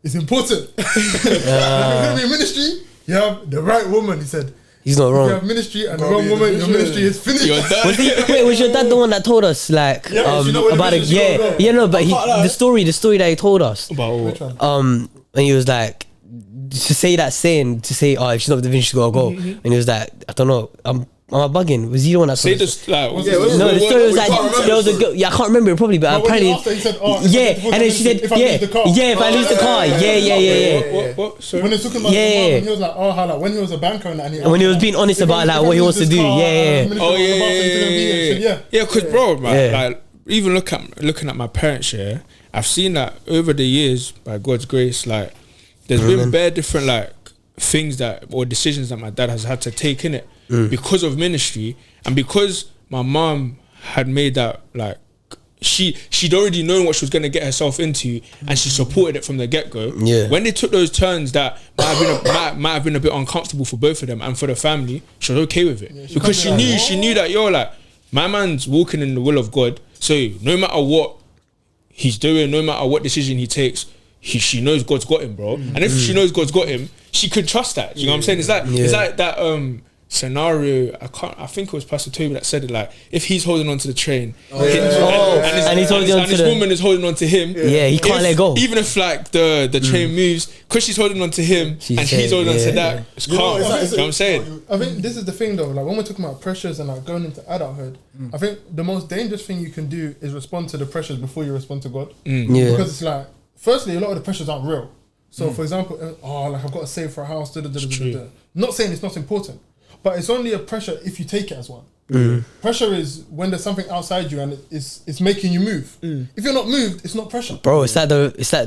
[SPEAKER 4] it's important. If you're going to be in ministry, you have the right woman, he said.
[SPEAKER 1] He's not wrong.
[SPEAKER 4] If you have ministry and the wrong woman, your ministry is finished.
[SPEAKER 1] Was your dad the one that told us, like, about it? The story that he told us.
[SPEAKER 3] About
[SPEAKER 4] Which one?
[SPEAKER 1] And he was like, to say, if she's not with the vision, she's gotta go. And he was like, I don't know, am I bugging? Was he the one that
[SPEAKER 3] say
[SPEAKER 1] told us?
[SPEAKER 3] this, like,
[SPEAKER 1] No, the story was like, there was a girl, I can't remember it probably, but apparently,
[SPEAKER 4] After he said,
[SPEAKER 1] and then she said,
[SPEAKER 4] if I lose the car.
[SPEAKER 1] if I lose the car,
[SPEAKER 3] What? Sorry.
[SPEAKER 4] When they took him out the mom, he was like, how, like, when he was a banker and
[SPEAKER 1] when he was being honest about, like, what he wants to do,
[SPEAKER 3] Yeah, because bro, man, like, even looking at my parents, I've seen that over the years, by God's grace, like, there's been bare different like things that or decisions that my dad has had to take in it because of ministry and because my mom had made that like she'd already known what she was going to get herself into and she supported it from the get-go.
[SPEAKER 1] Yeah.
[SPEAKER 3] When they took those turns that might have been a bit uncomfortable for both of them and for the family, she was okay with it because she knew that like my man's walking in the will of God, so no matter what he's doing, no matter what decision he takes, she knows God's got him, bro. And if she knows God's got him, she could trust that. You know what I'm saying? It's like that scenario. I think it was Pastor Toby that said it. Like, if he's holding on to the train, and his woman is holding on to him,
[SPEAKER 1] he can't let go.
[SPEAKER 3] Even if like the train moves, because she's holding on to him and he's holding on to that, it's calm. You know what I'm saying?
[SPEAKER 4] I think this is the thing though. Like when we're talking about pressures and like going into adulthood, I think the most dangerous thing you can do is respond to the pressures before you respond to God. Because it's like, firstly, a lot of the pressures aren't real. So, for example, like I've got to save for a house. Not saying it's not important, but it's only a pressure if you take it as one. Pressure is when there's something outside you and it's making you move. If you're not moved, it's not pressure.
[SPEAKER 1] Bro, it's like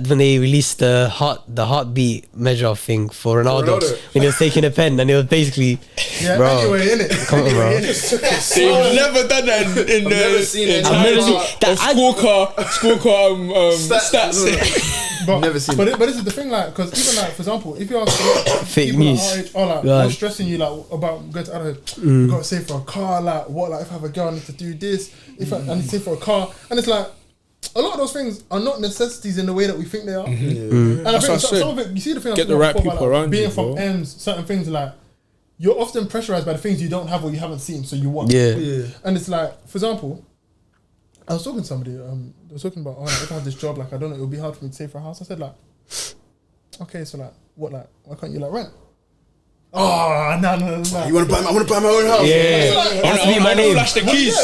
[SPEAKER 1] when they released the heartbeat measure thing for Ronaldo when he was taking a pen and it was basically bro.
[SPEAKER 4] Anyway, innit?
[SPEAKER 1] Come on, bro.
[SPEAKER 3] They've never done that in the scorecard stats.
[SPEAKER 4] But,
[SPEAKER 5] Never seen
[SPEAKER 4] but this is the thing, like, because even like, for example, if you ask
[SPEAKER 1] fake
[SPEAKER 4] people
[SPEAKER 1] news,
[SPEAKER 4] like our age, like, stressing you like about going to adulthood, you got to save for a car, like what, like if I have a girl, I need to do this. If I need to save for a car, and it's like a lot of those things are not necessities in the way that we think they are. And I think some of it, you see the thing.
[SPEAKER 3] Get the right people
[SPEAKER 4] about,
[SPEAKER 3] around
[SPEAKER 4] being
[SPEAKER 3] you,
[SPEAKER 4] from
[SPEAKER 3] bro.
[SPEAKER 4] ends, certain things like you're often pressurized by the things you don't have or you haven't seen, so you want. And it's like, for example, I was talking to somebody. They were talking about, if I have this job, like I don't know, it would be hard for me to save for a house. I said like, okay, so like, what, like, why can't you like rent? Oh no!
[SPEAKER 5] You want to buy? I want to buy my own house.
[SPEAKER 1] Has to be my name.
[SPEAKER 3] Flash the keys.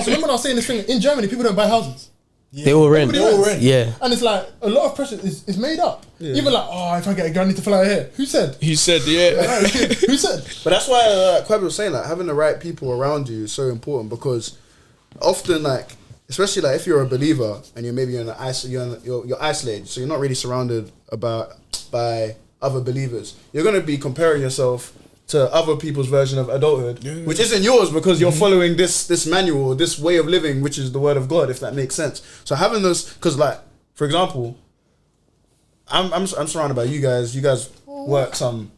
[SPEAKER 4] Remember when I was saying this thing? In Germany, people don't buy houses.
[SPEAKER 1] They all rent. Yeah.
[SPEAKER 4] And it's like a lot of pressure is made up. Even like, if I get a girl, I need to fly here. Who said?
[SPEAKER 3] He said, yeah.
[SPEAKER 4] Who said?
[SPEAKER 5] But that's why Kwebe was saying like having the right people around you is so important because often like, especially like if you're a believer and you're isolated, so you're not really surrounded by other believers. You're gonna be comparing yourself to other people's version of adulthood, which isn't yours because you're following this manual, this way of living, which is the word of God, if that makes sense. So having those, because like for example, I'm surrounded by you guys. You guys work some.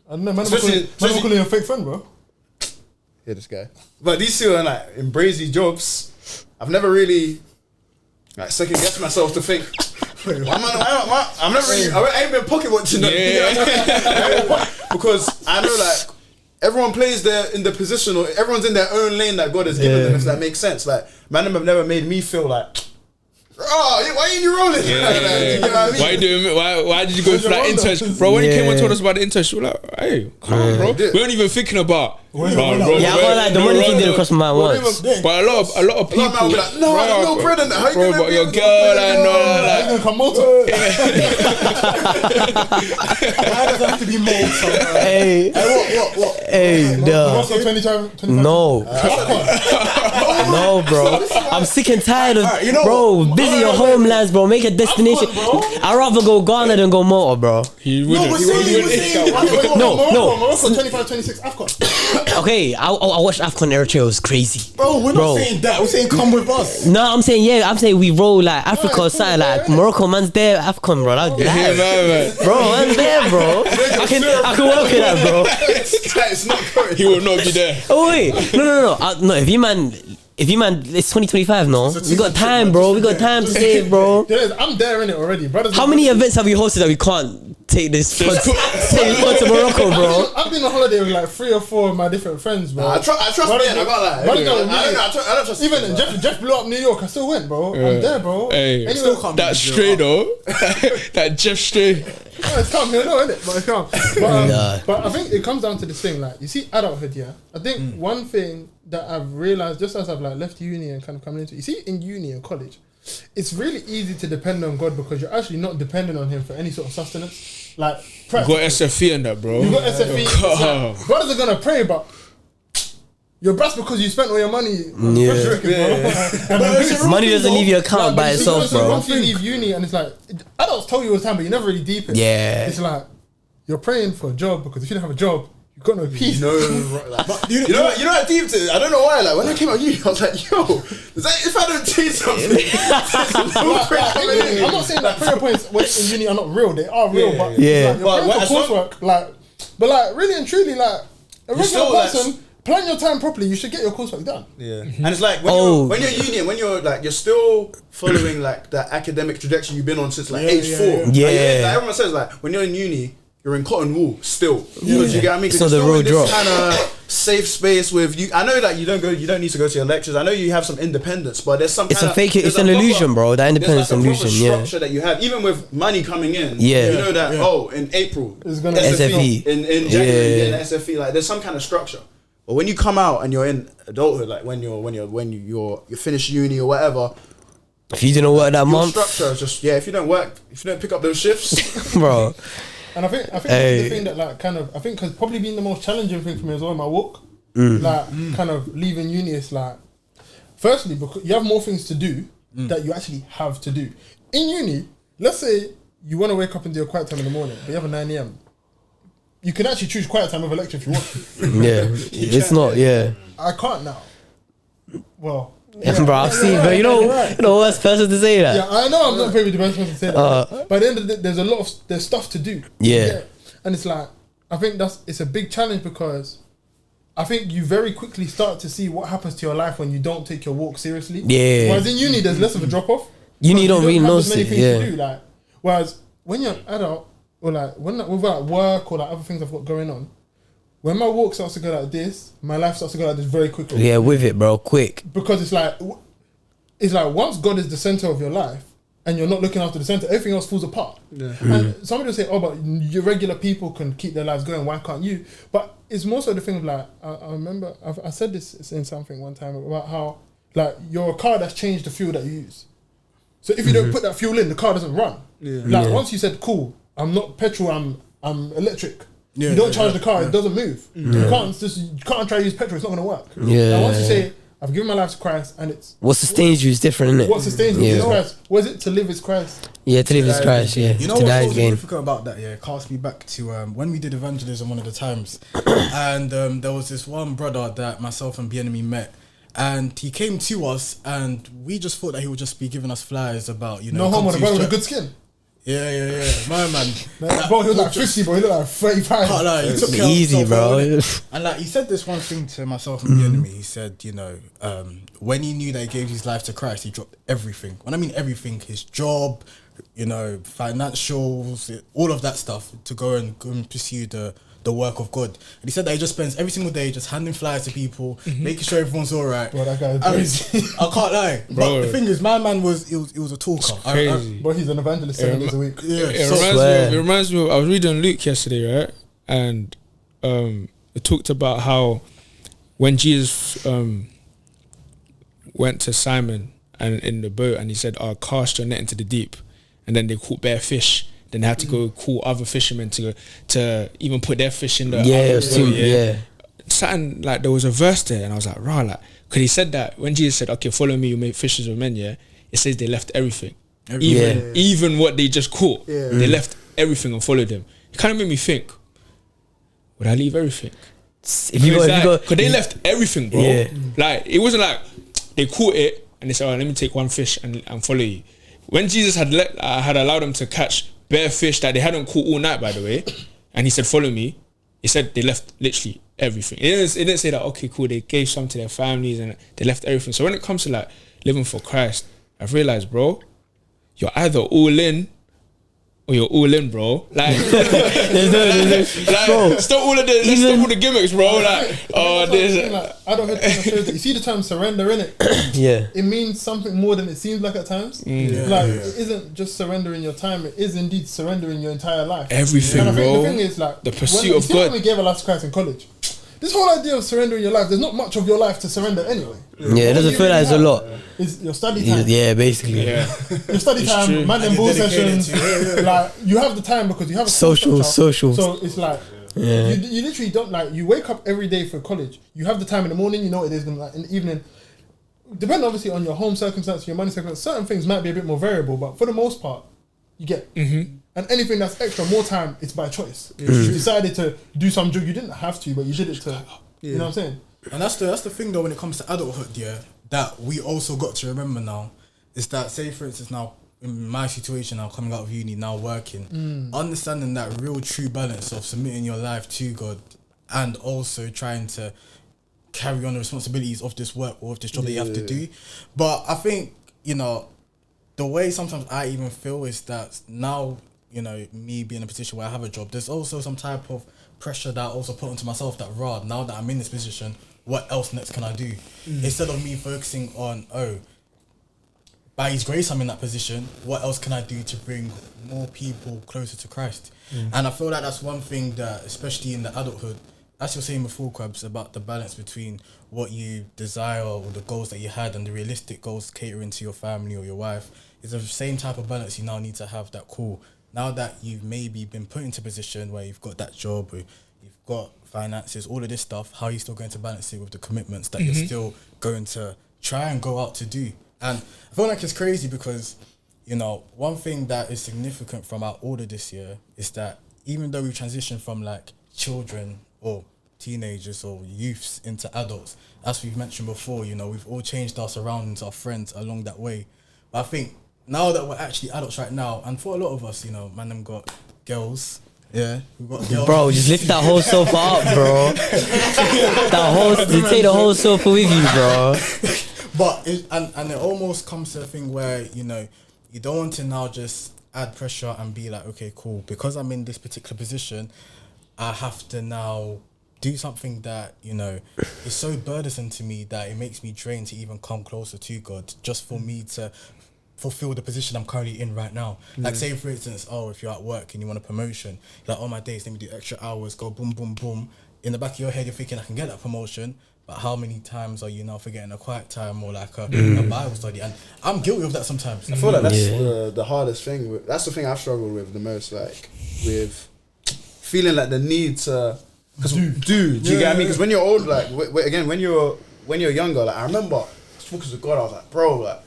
[SPEAKER 4] I don't know, man. I'm calling you a fake friend, bro.
[SPEAKER 5] Yeah, this guy. But these two are like in brazy jobs. I've never really like second guessed myself to think. I'm never really. I ain't been pocket watching that because I know like everyone plays in the position or everyone's in their own lane that God has given them. If that makes sense, like man, have never made me feel like. Why ain't you rolling? You know what I mean?
[SPEAKER 3] Why you doing? Why did you go for that internship, bro? When you came and told us about the internship, we were like, hey, come on, bro. We weren't even thinking about.
[SPEAKER 1] I feel like the money thing didn't cross my mind once.
[SPEAKER 3] But a lot of people,
[SPEAKER 5] will be like, no, I have no bread in that. How you
[SPEAKER 3] bro,
[SPEAKER 5] gonna
[SPEAKER 3] but
[SPEAKER 5] be
[SPEAKER 3] your
[SPEAKER 5] able to
[SPEAKER 3] girl,
[SPEAKER 5] pay
[SPEAKER 3] I know,
[SPEAKER 4] I'm gonna come motor. Why does it have to be motor?
[SPEAKER 1] Hey,
[SPEAKER 5] what?
[SPEAKER 1] hey, no.
[SPEAKER 4] Also 25.
[SPEAKER 1] No. No, bro. I'm sick and tired of, bro, visit your homelands, bro. Make a destination. I'd rather go Ghana than go motor, bro.
[SPEAKER 3] He wouldn't.
[SPEAKER 4] No. Morocco 25, 26, AFCON.
[SPEAKER 1] Okay, I watched AFCON Eritrea. It was crazy.
[SPEAKER 2] Bro, we're not saying that. We're saying come with us.
[SPEAKER 1] No, I'm saying we roll like Africa side, like Morocco, man's there, AFCON, bro. That'd be nice. Bro, man's there, bro. I can work with that, bro.
[SPEAKER 5] It's not correct.
[SPEAKER 3] He will not be there.
[SPEAKER 1] Oh wait, no. If you man, it's 2025, no. We got time, bro. We got time to save, bro.
[SPEAKER 4] I'm there in it already, brothers.
[SPEAKER 1] How many events have we hosted that we can't take this to Morocco, bro?
[SPEAKER 4] I've been on holiday with like 3 or 4 of my different friends, bro.
[SPEAKER 5] I trust Ben. I got that. I don't trust.
[SPEAKER 4] Even Jeff blew up New York. I still went, bro. I'm there, bro.
[SPEAKER 3] Hey,
[SPEAKER 4] anyway,
[SPEAKER 3] that stray though, that Jeff stray.
[SPEAKER 4] It's calm, you know, innit? But it's calm. But I think it comes down to this thing, like you see adulthood, yeah. I think one thing that I've realized just as I've like left uni and kind of coming into it, you see in uni and college, it's really easy to depend on God because you're actually not dependent on Him for any sort of sustenance. Like
[SPEAKER 3] You got SFE in that, bro.
[SPEAKER 4] You got SFE. Like, brothers are gonna pray, but you're brass because you spent all your money.
[SPEAKER 1] Money doesn't leave your account by itself, bro.
[SPEAKER 4] Once you leave uni and it's like, adults tell you all the time, but you never really deep it.
[SPEAKER 1] Yeah.
[SPEAKER 4] It's like, you're praying for a job because if you don't have a job, you've got no peace.
[SPEAKER 5] No, right, like, you know how deep it is? I don't know why. Like when I came out uni, I was like, yo, if I don't change something,
[SPEAKER 4] I'm not saying that prayer points in uni are not real. They are real, but
[SPEAKER 1] yeah.
[SPEAKER 4] Like, you're praying for coursework, but really and truly, like a regular person, plan your time properly. You should get your coursework done.
[SPEAKER 5] Yeah, and it's like when you're uni, when you're like you're still following like that academic trajectory you've been on since like age 4.
[SPEAKER 1] Yeah.
[SPEAKER 5] Like everyone says like when you're in uni, you're in cotton wool still. Because you get what I mean?
[SPEAKER 1] It's not the real drop.
[SPEAKER 5] Kind of safe space with you. I know that you don't need to go to your lectures. I know you have some independence, but there's some.
[SPEAKER 1] It's it's an illusion, bro. That independence
[SPEAKER 5] like
[SPEAKER 1] illusion,
[SPEAKER 5] structure that you have, even with money coming in.
[SPEAKER 1] Yeah.
[SPEAKER 5] You know that in April
[SPEAKER 4] it's gonna
[SPEAKER 1] SFE.
[SPEAKER 5] in January in SFE. Like there's some kind of structure. But when you come out and you're in adulthood, like when you finish uni or whatever,
[SPEAKER 1] if you didn't work that month,
[SPEAKER 5] structure is just if you don't pick up those shifts,
[SPEAKER 1] bro.
[SPEAKER 4] And I think the thing that like kind of because probably been the most challenging thing for me as well in my walk, kind of leaving uni is like, firstly because you have more things to do that you actually have to do in uni. Let's say you want to wake up and do a quiet time in the morning, but you have a 9 a.m. You can actually choose quiet time over lecture if you want to.
[SPEAKER 1] Yeah, it's not. Yeah,
[SPEAKER 4] I can't now. Well,
[SPEAKER 1] bro, I've seen, but you know the worst person to say that.
[SPEAKER 4] Yeah, I know I'm not probably the best person to say that. But at the end of the day, there's stuff to do.
[SPEAKER 1] Yeah.
[SPEAKER 4] And it's like, I think it's a big challenge because I think you very quickly start to see what happens to your life when you don't take your walk seriously.
[SPEAKER 1] Yeah.
[SPEAKER 4] Whereas in uni, there's less of a drop off.
[SPEAKER 1] Uni don't really notice it. Yeah.
[SPEAKER 4] To do, like, whereas when you're an adult, or like when with like work or like other things I've got going on, when my walk starts to go like this, my life starts to go like this very quickly.
[SPEAKER 1] Yeah, with it, bro, quick.
[SPEAKER 4] Because it's like once God is the center of your life and you're not looking after the center, everything else falls apart. Yeah. And somebody will say, "Oh, but your regular people can keep their lives going. Why can't you?" But it's more so the thing of like I remember I said this in something one time about how like you're a car that's changed the fuel that you use. So if you don't put that fuel in, the car doesn't run. Yeah. Like once you said, "Cool, I'm not petrol, I'm electric." Yeah, you don't charge the car; it doesn't move. You can't try to use petrol; it's not going to work.
[SPEAKER 1] Yeah.
[SPEAKER 4] And once you say, "I've given my life to Christ," and it's
[SPEAKER 1] what sustains you is different, isn't it?
[SPEAKER 4] What sustains you is Christ. Was it to live is Christ?
[SPEAKER 1] Yeah, to live is Christ. Yeah,
[SPEAKER 2] you know what's so significant about that? Yeah, it cast me back to when we did evangelism one of the times, and there was this one brother that myself and Bienemy met. And he came to us, and we just thought that he would just be giving us flyers about,
[SPEAKER 4] no homo, the brother with good skin.
[SPEAKER 2] Yeah. My man.
[SPEAKER 4] Bro, he was like 50, bro. He looked like 35.
[SPEAKER 2] He took
[SPEAKER 1] easy, bro.
[SPEAKER 2] And like he said this one thing to myself and the enemy. He said, when he knew that he gave his life to Christ, he dropped everything. When I mean everything, his job, financials, all of that stuff to go and pursue the work of God. And he said that he just spends every single day just handing flyers to people, making sure everyone's all right.
[SPEAKER 4] Bro, that guy
[SPEAKER 2] I can't lie. Bro. But the thing is, my man was a talker.
[SPEAKER 4] But he's an evangelist 7 days a week.
[SPEAKER 2] Yeah.
[SPEAKER 3] It reminds me of, I was reading Luke yesterday, right? And it talked about how when Jesus went to Simon and in the boat and he said, cast your net into the deep. And then they caught bare fish. Then they had to go call other fishermen to even put their fish in the something like there was a verse there, and I was like, rah, like, because he said that when Jesus said, "Okay, follow me, you make fishers of men," it says they left everything, even what they just caught, they left everything and followed him. It kind of made me think, would I leave everything? Because they left everything, bro. Yeah. Like it wasn't like they caught it and they said, "Oh, let me take one fish and follow you." When Jesus had allowed them to catch bare fish that they hadn't caught all night, by the way, and he said, "Follow me," he said they left literally everything. It didn't say that, okay, cool, they gave some to their families and they left everything. So when it comes to like living for Christ, I've realized, bro, you're either all in or you're all in, bro. Like, stop all the gimmicks, bro. Like,
[SPEAKER 4] Adulthood kind of shows that you see the term surrender in it.
[SPEAKER 1] Yeah,
[SPEAKER 4] it means something more than it seems like at times. It isn't just surrendering your time; it is indeed surrendering your entire life.
[SPEAKER 3] Everything,
[SPEAKER 4] and I think
[SPEAKER 3] bro.
[SPEAKER 4] the thing is like
[SPEAKER 3] the pursuit of God.
[SPEAKER 4] When we gave our life to Christ in college, this whole idea of surrendering your life, there's not much of your life to surrender anyway.
[SPEAKER 1] Yeah, it doesn't feel like there's a lot.
[SPEAKER 4] It's your study time.
[SPEAKER 1] Yeah, basically.
[SPEAKER 3] Yeah.
[SPEAKER 4] Your study time, man and ball sessions. Like you have the time because you have a
[SPEAKER 1] social.
[SPEAKER 4] So it's like
[SPEAKER 1] Yeah.
[SPEAKER 4] You literally don't like. You wake up every day for college. You have the time in the morning. You know what it is. And like in the evening, depending obviously on your home circumstance, your money circumstance. Certain things might be a bit more variable, but for the most part, you get. And anything that's extra, more time, it's by choice. You decided to do some job. You didn't have to, but you did it to. You know what I'm saying?
[SPEAKER 2] And that's the thing though when it comes to adulthood, yeah, that we also got to remember now is that, say for instance now, in my situation now, coming out of uni, now working, understanding that real true balance of submitting your life to God and also trying to carry on the responsibilities of this work or of this job that you have to do. But I think, you know, the way sometimes I even feel is that now, you know, me being in a position where I have a job, there's also some type of pressure that I also put onto myself that, now that I'm in this position, what else next can I do? Instead of me focusing on, by His grace I'm in that position, what else can I do to bring more people closer to Christ? And I feel like that's one thing that, especially in the adulthood, as you were saying before, Quabs, about the balance between what you desire or the goals that you had and the realistic goals catering to your family or your wife, is the same type of balance you now need to have. That cool, now that you've maybe been put into a position where you've got that job or you've got finances, all of this stuff, how are you still going to balance it with the commitments that you're still going to try and go out to do? And I feel like it's crazy because, you know, one thing that is significant from our order this year is that even though we've transitioned from like children or teenagers or youths into adults, as we've mentioned before, you know, we've all changed our surroundings, our friends along that way. But I think now that we're actually adults right now, and for a lot of us, you know, man, them got girls. Yeah, we've got girls.
[SPEAKER 1] Bro, just lift that whole sofa up, bro. Take the whole sofa with you, bro.
[SPEAKER 2] But it almost comes to a thing where, you know, you don't want to now just add pressure and be like, okay, cool, because I'm in this particular position, I have to now do something that, you know, is so burdensome to me that it makes me drained to even come closer to God, just for me to fulfill the position I'm currently in right now. Like, say for instance, if you're at work and you want a promotion, like, my days, let me do extra hours, go boom, boom, boom. In the back of your head, you're thinking I can get that promotion, but how many times are you now forgetting a quiet time or like a Bible study? And I'm guilty of that sometimes.
[SPEAKER 5] I feel like that's the hardest thing. That's the thing I've struggled with the most, like with feeling like the need to do you get what I mean? Because when you're old, like again, when you're younger, like I remember talking to God, I was like, bro, like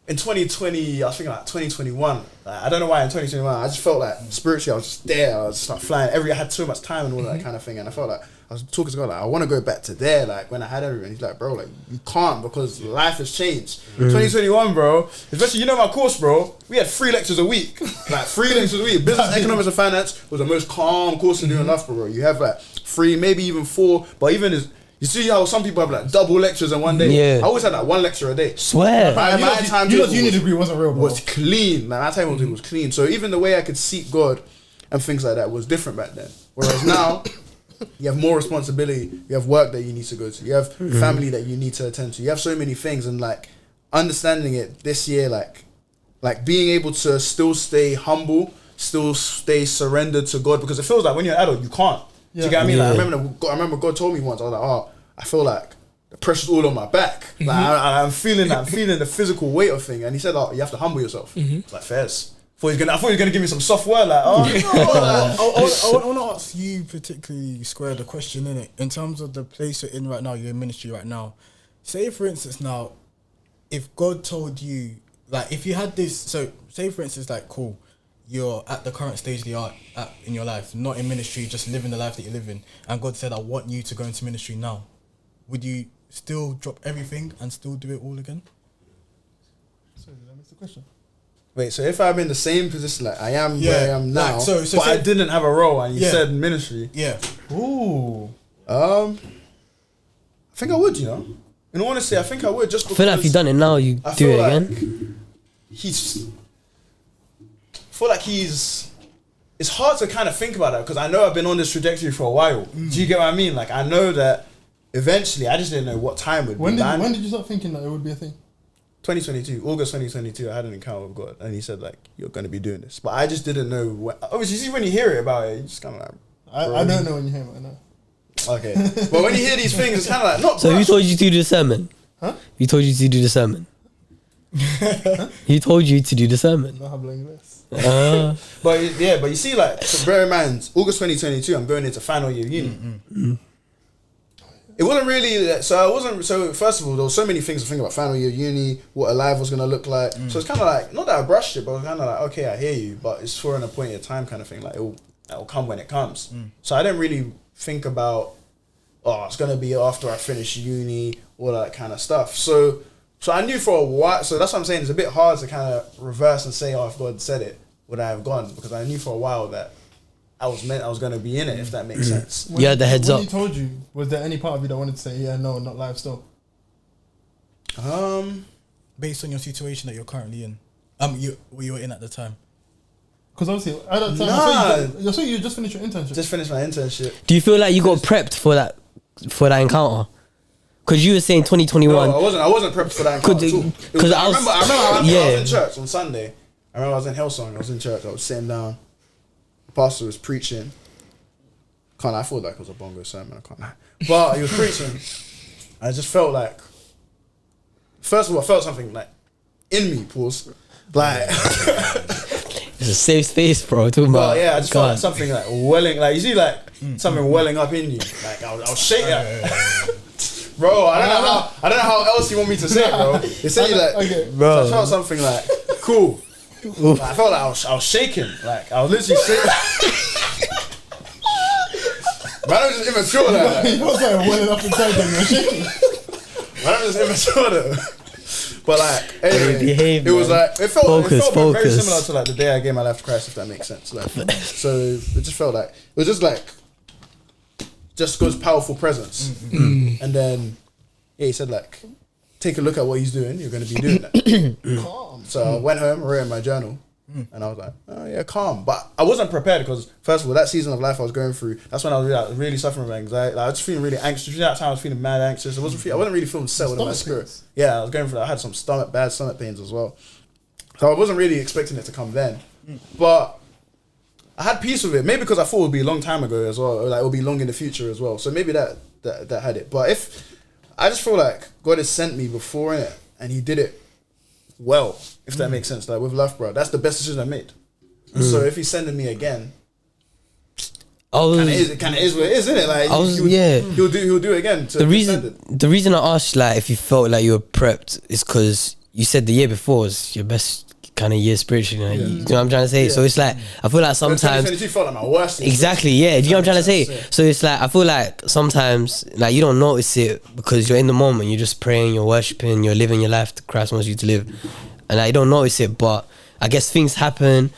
[SPEAKER 5] in 2020, I was thinking like 2021. Like, I don't know why in 2021, I just felt like spiritually I was just there. I was just like flying. I had so much time and all that kind of thing, and I felt like I was talking to God like I want to go back to there, like when I had everything. He's like, bro, like you can't because life has changed. 2021, bro. Especially, you know, my course, bro. We had 3 lectures a week, like 3 lectures a week. Business, economics, and finance was the most calm course to do in life, bro. You have like 3, maybe even 4, but even as you see how some people have like double lectures in one day.
[SPEAKER 1] Yeah.
[SPEAKER 5] I always had like 1 lecture a day.
[SPEAKER 1] Swear.
[SPEAKER 5] My timetable
[SPEAKER 4] uni degree wasn't real, bro.
[SPEAKER 5] was clean. Like my timetable was clean. So even the way I could seek God and things like that was different back then. Whereas now, you have more responsibility. You have work that you need to go to. You have family that you need to attend to. You have so many things, and like understanding it this year, like being able to still stay humble, still stay surrendered to God, because it feels like when you're an adult, you can't. Do you get what I mean? Like, I remember God told me once. I was like, I feel like the pressure's all on my back. Like I'm feeling the physical weight of thing. And he said, you have to humble yourself. It's like fairs. I thought he was gonna give me some soft word, like,
[SPEAKER 2] I want to ask you particularly, Square, the question, innit? In terms of the place you're in right now, you're in ministry right now. Say for instance now, if God told you, like, if you had this, so say for instance, like, cool, you're at the current stage that you're at in your life, not in ministry, just living the life that you're living, and God said, I want you to go into ministry now, would you still drop everything and still do it all again?
[SPEAKER 4] Sorry, did I miss the question?
[SPEAKER 5] wait, so if I'm in the same position like I am where I am now,
[SPEAKER 2] like, so
[SPEAKER 5] but I didn't have a role and you said ministry.
[SPEAKER 2] Yeah.
[SPEAKER 5] Ooh. I think I would, you know. In all honesty, I think I would, just because
[SPEAKER 1] I feel like if you've done it now, you do it again.
[SPEAKER 5] It's hard to kind of think about that because I know I've been on this trajectory for a while. Do you get what I mean? Like, I know that eventually, I just didn't know what time would be.
[SPEAKER 4] When did you start thinking that it would be a thing?
[SPEAKER 5] 2022, August 2022, I had an encounter with God and he said, like, you're going to be doing this. But I just didn't know when. Obviously, see, when you hear it about it, you just kind of like,
[SPEAKER 4] I don't know when you hear it, I know.
[SPEAKER 5] Okay. But when you hear these things, it's kind of like, not
[SPEAKER 1] So who told you to do the sermon?
[SPEAKER 4] Huh?
[SPEAKER 1] Who told you to do the sermon? He told you to do the sermon.
[SPEAKER 4] No hablo inglés.
[SPEAKER 5] But you see, like, so bear in mind, August 2022, I'm going into final year of uni. It wasn't really, so first of all, there was so many things to think about final year of uni, what a life was going to look like. So it's kind of like, not that I brushed it, but it's kind of like, okay, I hear you, but it's for an appointed time kind of thing. Like, it'll come when it comes. So I didn't really think about, it's going to be after I finish uni, all that kind of stuff. So I knew for a while, so that's what I'm saying, it's a bit hard to kind of reverse and say, if God said it, would I have gone? Because I knew for a while that I was going to be in it, if that makes sense.
[SPEAKER 1] You had the heads up.
[SPEAKER 4] When he told you, was there any part of you that wanted to say, yeah, no, not live still?
[SPEAKER 2] Based on your situation that you're currently in, you were in at the time.
[SPEAKER 4] Because obviously, at that time, I saw you just finished your internship.
[SPEAKER 5] Just finished my internship.
[SPEAKER 1] Do you feel like you got prepped for that encounter? Because you were saying 2021.
[SPEAKER 5] No, I wasn't prepped for that encounter at all. Because I remember I was in church on Sunday. I remember I was in Hillsong. I was in church. I was sitting down. The pastor was preaching. I thought like it was a bongo sermon. I can't lie. But he was preaching. I just felt like, first of all, I felt something like in me, pause. Like,
[SPEAKER 1] it's a safe space, bro. Talking about,
[SPEAKER 5] yeah, I just felt like something like welling, like you see, like something welling up in you. Like I was shaking. Bro, I don't know how else you want me to say it, bro. You say like, okay. Bro. So I felt something like cool. Like, I felt like I was shaking. Like I was literally shaking. Man, I was just immature. Like,
[SPEAKER 4] he was like welling up inside and you're shaking.
[SPEAKER 5] Man, I was just immature though. But like, anyway, it was like it felt very similar to like the day I gave my life to Christ, if that makes sense. Like, so it just felt like it was just like God's powerful presence. And then he said like, take a look at what he's doing. You're going to be doing that. So I went home, wrote in my journal, and I was like, oh yeah, calm. But I wasn't prepared because first of all, that season of life I was going through, that's when I was really suffering from anxiety. Like, I was just feeling really anxious. During that time, I was feeling mad anxious. I wasn't really feeling settled in my spirit. Yeah, I was going through that. I had some bad stomach pains as well. So I wasn't really expecting it to come then. But I had peace with it. Maybe because I thought it would be a long time ago as well, or like it would be long in the future as well. So maybe that had it. But if I just feel like God has sent me before in it, and He did it well, if that makes sense. Like with love, bro, that's the best decision I made. So if He's sending me again, kind of is what it is, isn't it? Like he'll do it again.
[SPEAKER 1] The reason I asked like if you felt like you were prepped is because you said the year before was your best kind of year spiritually, you know what I'm trying to say? Yeah. So it's like I feel like sometimes 2022 felt like my worst. Exactly, yeah. Do you know what I'm trying to say? Yeah. So it's like I feel like sometimes like you don't notice it because you're in the moment, you're just praying, you're worshiping, you're living your life that Christ wants you to live, and like, you don't notice it. But I guess things happen,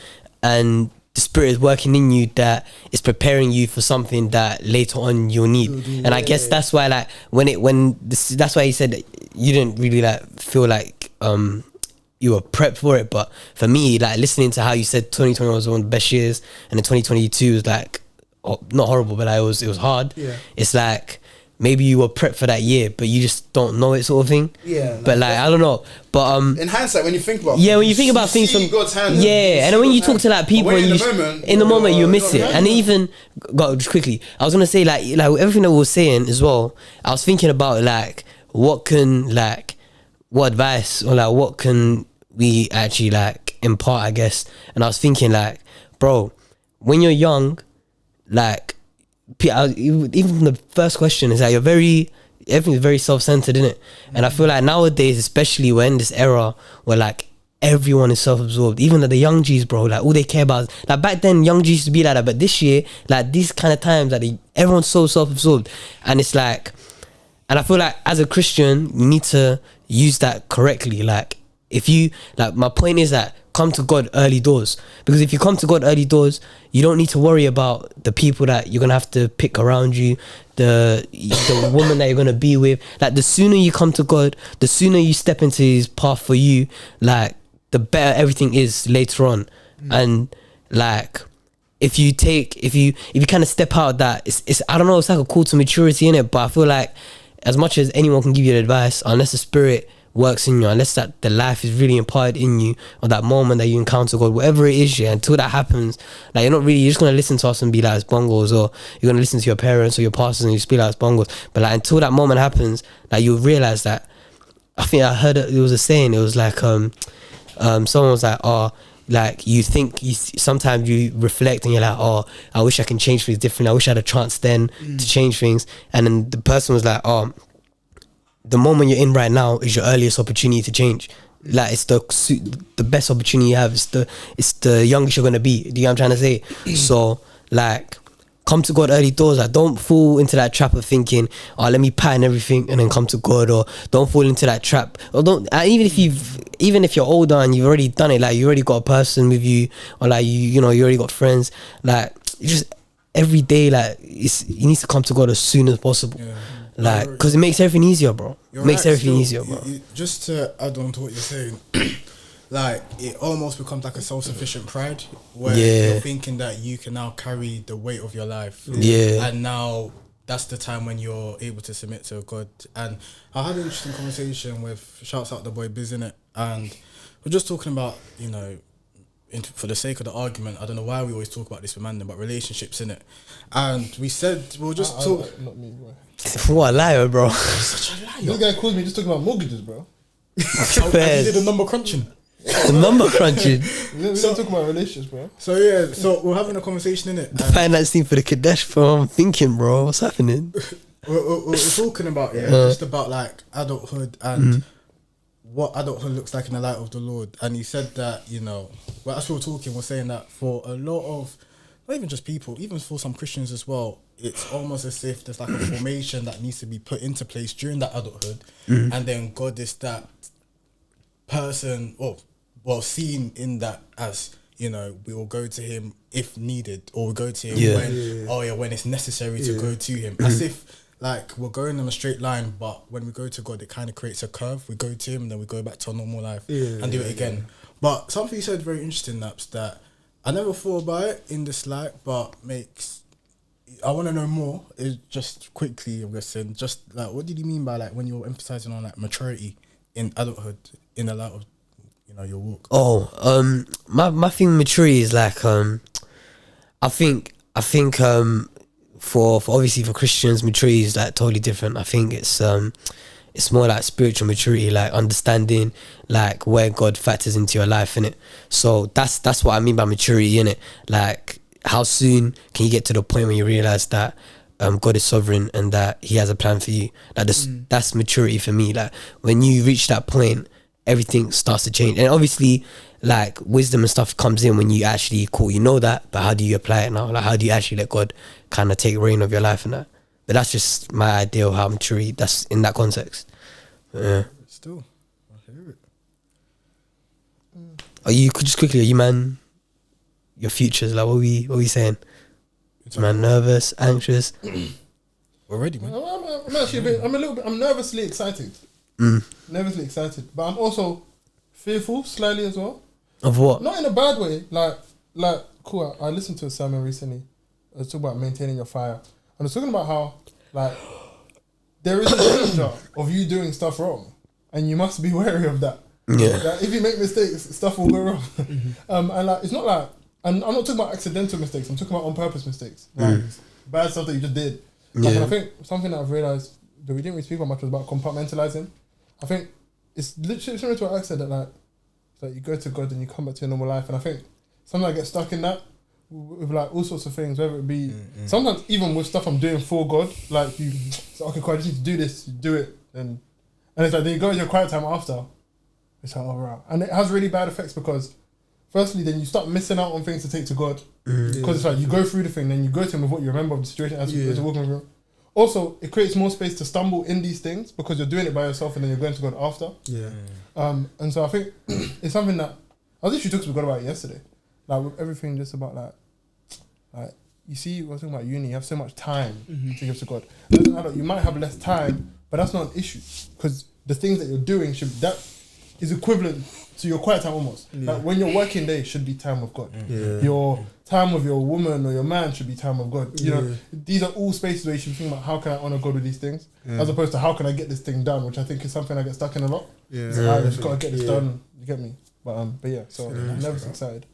[SPEAKER 1] and the Spirit is working in you that is preparing you for something that later on you'll need. And I guess that's why like that's why he said that you didn't really like feel like you were prepped for it. But for me, like listening to how you said 2021 was one of the best years, and then 2022 was like not horrible, but like it was hard. Yeah. It's like maybe you were prepped for that year, but you just don't know it, sort of thing. Yeah. But like I don't know. But
[SPEAKER 5] in hindsight, when you think about
[SPEAKER 1] when you think about things from God's hand, and then when you talk to like people, and in the moment you miss it. And even just quickly, I was gonna say like everything that we were saying as well. I was thinking about like what advice or like what can we actually like impart, I guess. And I was thinking like, bro, when you're young, like even from the first question is like everything's very self-centered, innit? And I feel like nowadays, especially we're in this era where like everyone is self-absorbed, even the young G's, bro, like all they care about is, like back then young G's used to be like that, but this year like these kind of times like everyone's so self-absorbed. And it's like, and I feel like as a Christian you need to use that correctly. Like if you like, my point is that come to God early doors, because if you come to God early doors, you don't need to worry about the people that you're gonna have to pick around you, the woman that you're gonna be with. Like the sooner you come to God, the sooner you step into His path for you, like the better everything is later on. And like if you kind of step out of that, it's I don't know, it's like a call to maturity in it. But I feel like as much as anyone can give you advice, unless the Spirit works in you, unless that the life is really imparted in you, or that moment that you encounter God, whatever it is, until that happens, like you're just gonna listen to us and be like it's bongos, or you're gonna listen to your parents or your pastors and you just be like it's bongos. But like until that moment happens, like you'll realize that. I think I heard it was a saying, it was like someone was like, like you think sometimes you reflect and you're like, oh, I wish I can change things differently. I wish I had a chance then to change things. And then the person was like, oh, the moment you're in right now is your earliest opportunity to change. Like it's the best opportunity you have. It's the youngest you're gonna be. Do you know what I'm trying to say? So like, come to God early doors. Like, don't fall into that trap of thinking, oh, let me pattern everything and then come to God. Or don't fall into that trap. Or don't, even if you're older and you've already done it, like you already got a person with you, or like you already got friends. Like, just every day, like you need to come to God as soon as possible.
[SPEAKER 2] Yeah.
[SPEAKER 1] Like, because it makes everything easier, bro.
[SPEAKER 2] You're
[SPEAKER 1] Makes
[SPEAKER 2] right,
[SPEAKER 1] everything
[SPEAKER 2] still,
[SPEAKER 1] easier, bro.
[SPEAKER 2] Just to add on to what you're saying, like it almost becomes like a self-sufficient pride where you're thinking that you can now carry the weight of your life.
[SPEAKER 1] Yeah.
[SPEAKER 2] And now that's the time when you're able to submit to God. And I had an interesting conversation with, shouts out the boy Biz, innit? And we're just talking about, for the sake of the argument, I don't know why we always talk about this with Mandem, but relationships, innit? And we said we'll just talk.
[SPEAKER 4] Not me, bro.
[SPEAKER 1] What a liar, bro.
[SPEAKER 2] Such a liar.
[SPEAKER 4] This guy called me just talking about mortgages, bro.
[SPEAKER 2] You did the number crunching.
[SPEAKER 1] The number crunching.
[SPEAKER 4] We don't talk about relationships, bro.
[SPEAKER 2] So we're having a conversation, innit?
[SPEAKER 1] The finance team for the Kadesh, bro. I'm thinking, bro, what's happening?
[SPEAKER 2] We're talking about just about like adulthood and what adulthood looks like in the light of the Lord. And he said that, well, as we were talking, we're saying that for a lot of, not even just people, even for some Christians as well, it's almost as if there's like a formation that needs to be put into place during that adulthood. And then God is that person, well, seen in that as, we will go to him if needed, or we go to him when it's necessary to go to him. As if like we're going on a straight line, but when we go to God, it kind of creates a curve. We go to him, and then we go back to our normal life and do it again. But something you said very interesting, Naps, that I never thought about it in this light, but I want to know more. Just quickly, I'm guessing, just like, what did you mean by like when you were emphasizing on like maturity in adulthood in the light of your walk?
[SPEAKER 1] My thing with maturity is like I think for obviously for Christians, maturity is like totally different. I think it's more like spiritual maturity, like understanding like where God factors into your life, innit? So that's what I mean by maturity, innit? Like, how soon can you get to the point where you realize that God is sovereign and that he has a plan for you? Like that's maturity for me. Like when you reach that point, everything starts to change. And obviously like wisdom and stuff comes in when you actually that, but how do you apply it now? Like how do you actually let God kind of take reign of your life and that? But that's just my idea of how maturity, that's in that context. Yeah.
[SPEAKER 2] Still, I hear it.
[SPEAKER 1] Are you man, your futures, like what we saying? Man, nervous, anxious?
[SPEAKER 2] Already, man.
[SPEAKER 4] I'm actually I'm nervously excited. Nervously excited. But I'm also fearful slightly as well.
[SPEAKER 1] Of what?
[SPEAKER 4] Not in a bad way. Like cool, I listened to a sermon recently. I was talking about maintaining your fire. And I was talking about how like there is a danger of you doing stuff wrong. And you must be wary of that.
[SPEAKER 1] Yeah.
[SPEAKER 4] Like, if you make mistakes, stuff will go wrong. And like it's not like I'm not talking about accidental mistakes, I'm talking about on purpose mistakes. Like bad stuff that you just did. Like, and I think something that I've realised that we didn't really speak about much was about compartmentalising. I think it's literally similar to what I said, that like it's like you go to God and you come back to your normal life. And I think sometimes I get stuck in that with like all sorts of things, whether it be sometimes even with stuff I'm doing for God, like you say, okay, cool, I just need to do this, you do it, and it's like then you go to your quiet time after, it's like, oh right. And it has really bad effects because firstly then you start missing out on things to take to God, because it's like you go through the thing, then you go to him with what you remember of the situation as you're walking through. Also, it creates more space to stumble in these things because you're doing it by yourself and then you're going to God after. And so I think it's something that I was literally talking to God about it yesterday. Like with everything just about like you see, we're talking about uni, you have so much time to give to God. As an adult, you might have less time, but that's not an issue because the things that you're doing that is equivalent to your quiet time almost. Like when your working day should be time with God. Your time with your woman or your man should be time with God. You know, these are all spaces where you should think about how can I honor God with these things, as opposed to how can I get this thing done, which I think is something I get stuck in a lot. So I just gotta get this done. You get me? But yeah. So I'm never excited.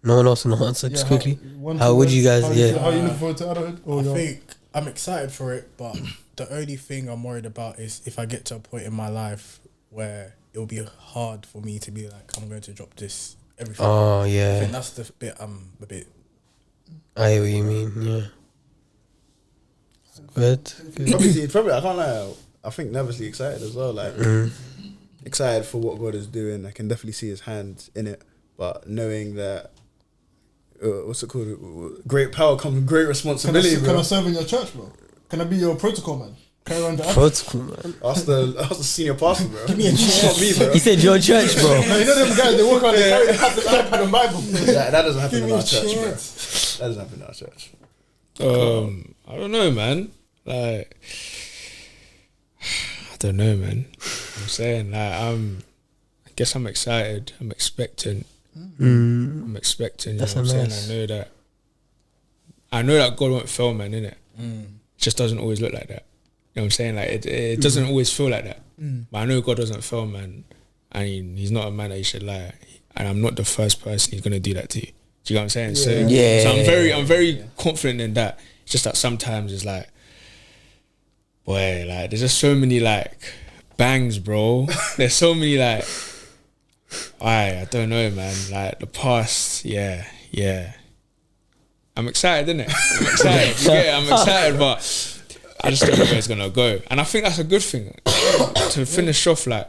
[SPEAKER 1] No one else can answer. Just quickly. How would you guys?
[SPEAKER 4] How are you looking forward to adulthood?
[SPEAKER 2] I think I'm excited for it, but the only thing I'm worried about is if I get to a point in my life where it will be hard for me to be like, I'm going to drop this everything.
[SPEAKER 1] Oh
[SPEAKER 2] I
[SPEAKER 1] yeah,
[SPEAKER 2] think that's the bit I'm a bit.
[SPEAKER 1] I hear what you mean. Yeah. Good.
[SPEAKER 5] Probably, I can't lie. I think nervously excited as well. Like excited for what God is doing. I can definitely see His hand in it, but knowing that what's it called? Great power comes with great responsibility.
[SPEAKER 4] Can I serve in your church, bro? Can I be your protocol man? Carry around the
[SPEAKER 1] Protocol, man.
[SPEAKER 5] Ask the senior pastor, bro.
[SPEAKER 2] Give me a chance.
[SPEAKER 5] Not me, bro.
[SPEAKER 1] He said your church, bro.
[SPEAKER 4] No, you know them guys, they walk around, they carry the iPad and Bible.
[SPEAKER 5] That doesn't happen
[SPEAKER 2] Give
[SPEAKER 5] in
[SPEAKER 2] me
[SPEAKER 5] our
[SPEAKER 2] a
[SPEAKER 5] church, bro.
[SPEAKER 2] chance.
[SPEAKER 5] That doesn't happen in our church.
[SPEAKER 3] I don't know, man. Like, I don't know, man. I'm saying, like, I guess I'm excited. I'm expectant. I'm expecting. You
[SPEAKER 1] That's
[SPEAKER 3] know what I'm
[SPEAKER 1] nice.
[SPEAKER 3] saying? I know that God won't fail, man. Innit? It just doesn't always look like that. You know what I'm saying? Like, it doesn't always feel like that. But I know God doesn't fail, man. And He's not a man that He should lie. And I'm not the first person He's gonna do that to. Do you know what I'm saying? So I'm very confident in that. It's just that sometimes it's like, boy, like there's just so many like bangs, bro. There's so many like, I don't know, man. Like the past, yeah. I'm excited, innit? I'm excited. You get it? I'm excited, but I just don't know where it's gonna go. And I think that's a good thing to finish off. Like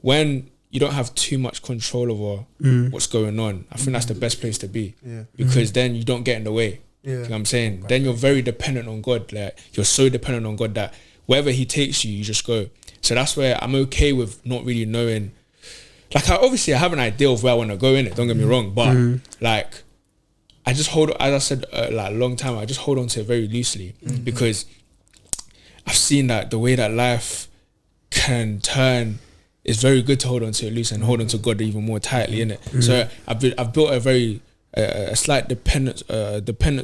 [SPEAKER 3] when you don't have too much control over what's going on, I think that's the best place to be.
[SPEAKER 5] Yeah.
[SPEAKER 3] Because then you don't get in the way.
[SPEAKER 5] Yeah.
[SPEAKER 3] You know what I'm saying? Then you're very dependent on God. Like you're so dependent on God that wherever He takes you, you just go. So that's where I'm okay with not really knowing. Like obviously I have an idea of where I want to go in it. Don't get me wrong, but like I just hold. As I said, like a long time, I just hold on to it very loosely because I've seen that the way that life can turn. It's very good to hold on to it loose and hold on to God even more tightly, innit? So I've built a very a slight dependence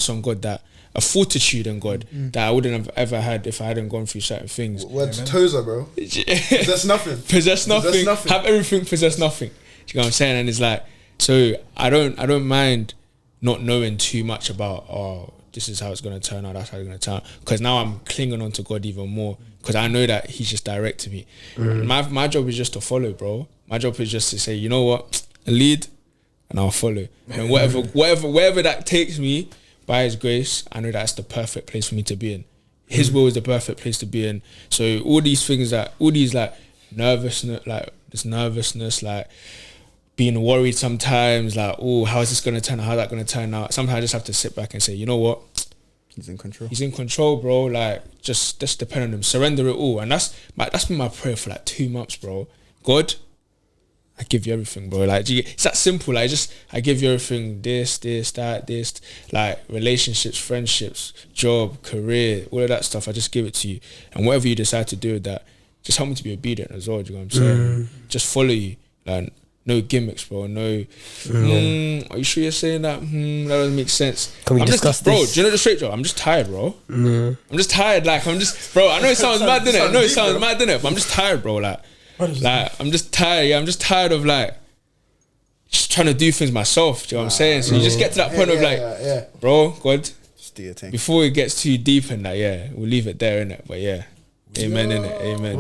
[SPEAKER 3] on God, that a fortitude in God that I wouldn't have ever had if I hadn't gone through certain things.
[SPEAKER 5] What's Tozer, bro? Possess nothing.
[SPEAKER 3] Possess nothing. Have everything. Possess nothing. Do you know what I'm saying? And it's like, so I don't mind not knowing too much about this is how it's gonna turn out. That's how it's gonna turn out. Because now I'm clinging on to God even more. Because I know that He's just directing me. My job is just to follow, bro. My job is just to say, you know what, lead, and I'll follow. And wherever that takes me, by His grace, I know that's the perfect place for me to be in. His will is the perfect place to be in. So all these things like nervousness, like being worried sometimes, like, oh, how is this gonna turn out? How's that gonna turn out? Sometimes I just have to sit back and say, you know what?
[SPEAKER 5] He's in control.
[SPEAKER 3] He's in control, bro. Like, just depend on Him. Surrender it all. And that's been my prayer for like 2 months, bro. God, I give you everything, bro. Like, it's that simple. Like, I give you everything. This, that, like relationships, friendships, job, career, all of that stuff. I just give it to you. And whatever you decide to do with that, just help me to be obedient as well. Do you know what I'm saying? Just follow you. Like, no gimmicks, bro. No. Are you sure you're saying that? That doesn't make sense.
[SPEAKER 1] Can we discuss
[SPEAKER 3] bro,
[SPEAKER 1] this?
[SPEAKER 3] do you know the straight job? I'm just tired, bro. I'm just tired. Like, bro. I know it sounds mad, innit? But I'm just tired, bro. Like, I'm just tired. Yeah, I'm just tired of like just trying to do things myself. Do you know what I'm saying? So you just get to that point of like, bro, God,
[SPEAKER 5] just do your thing.
[SPEAKER 3] before it gets too deep in that, we'll leave it there, innit? But amen, innit? Amen.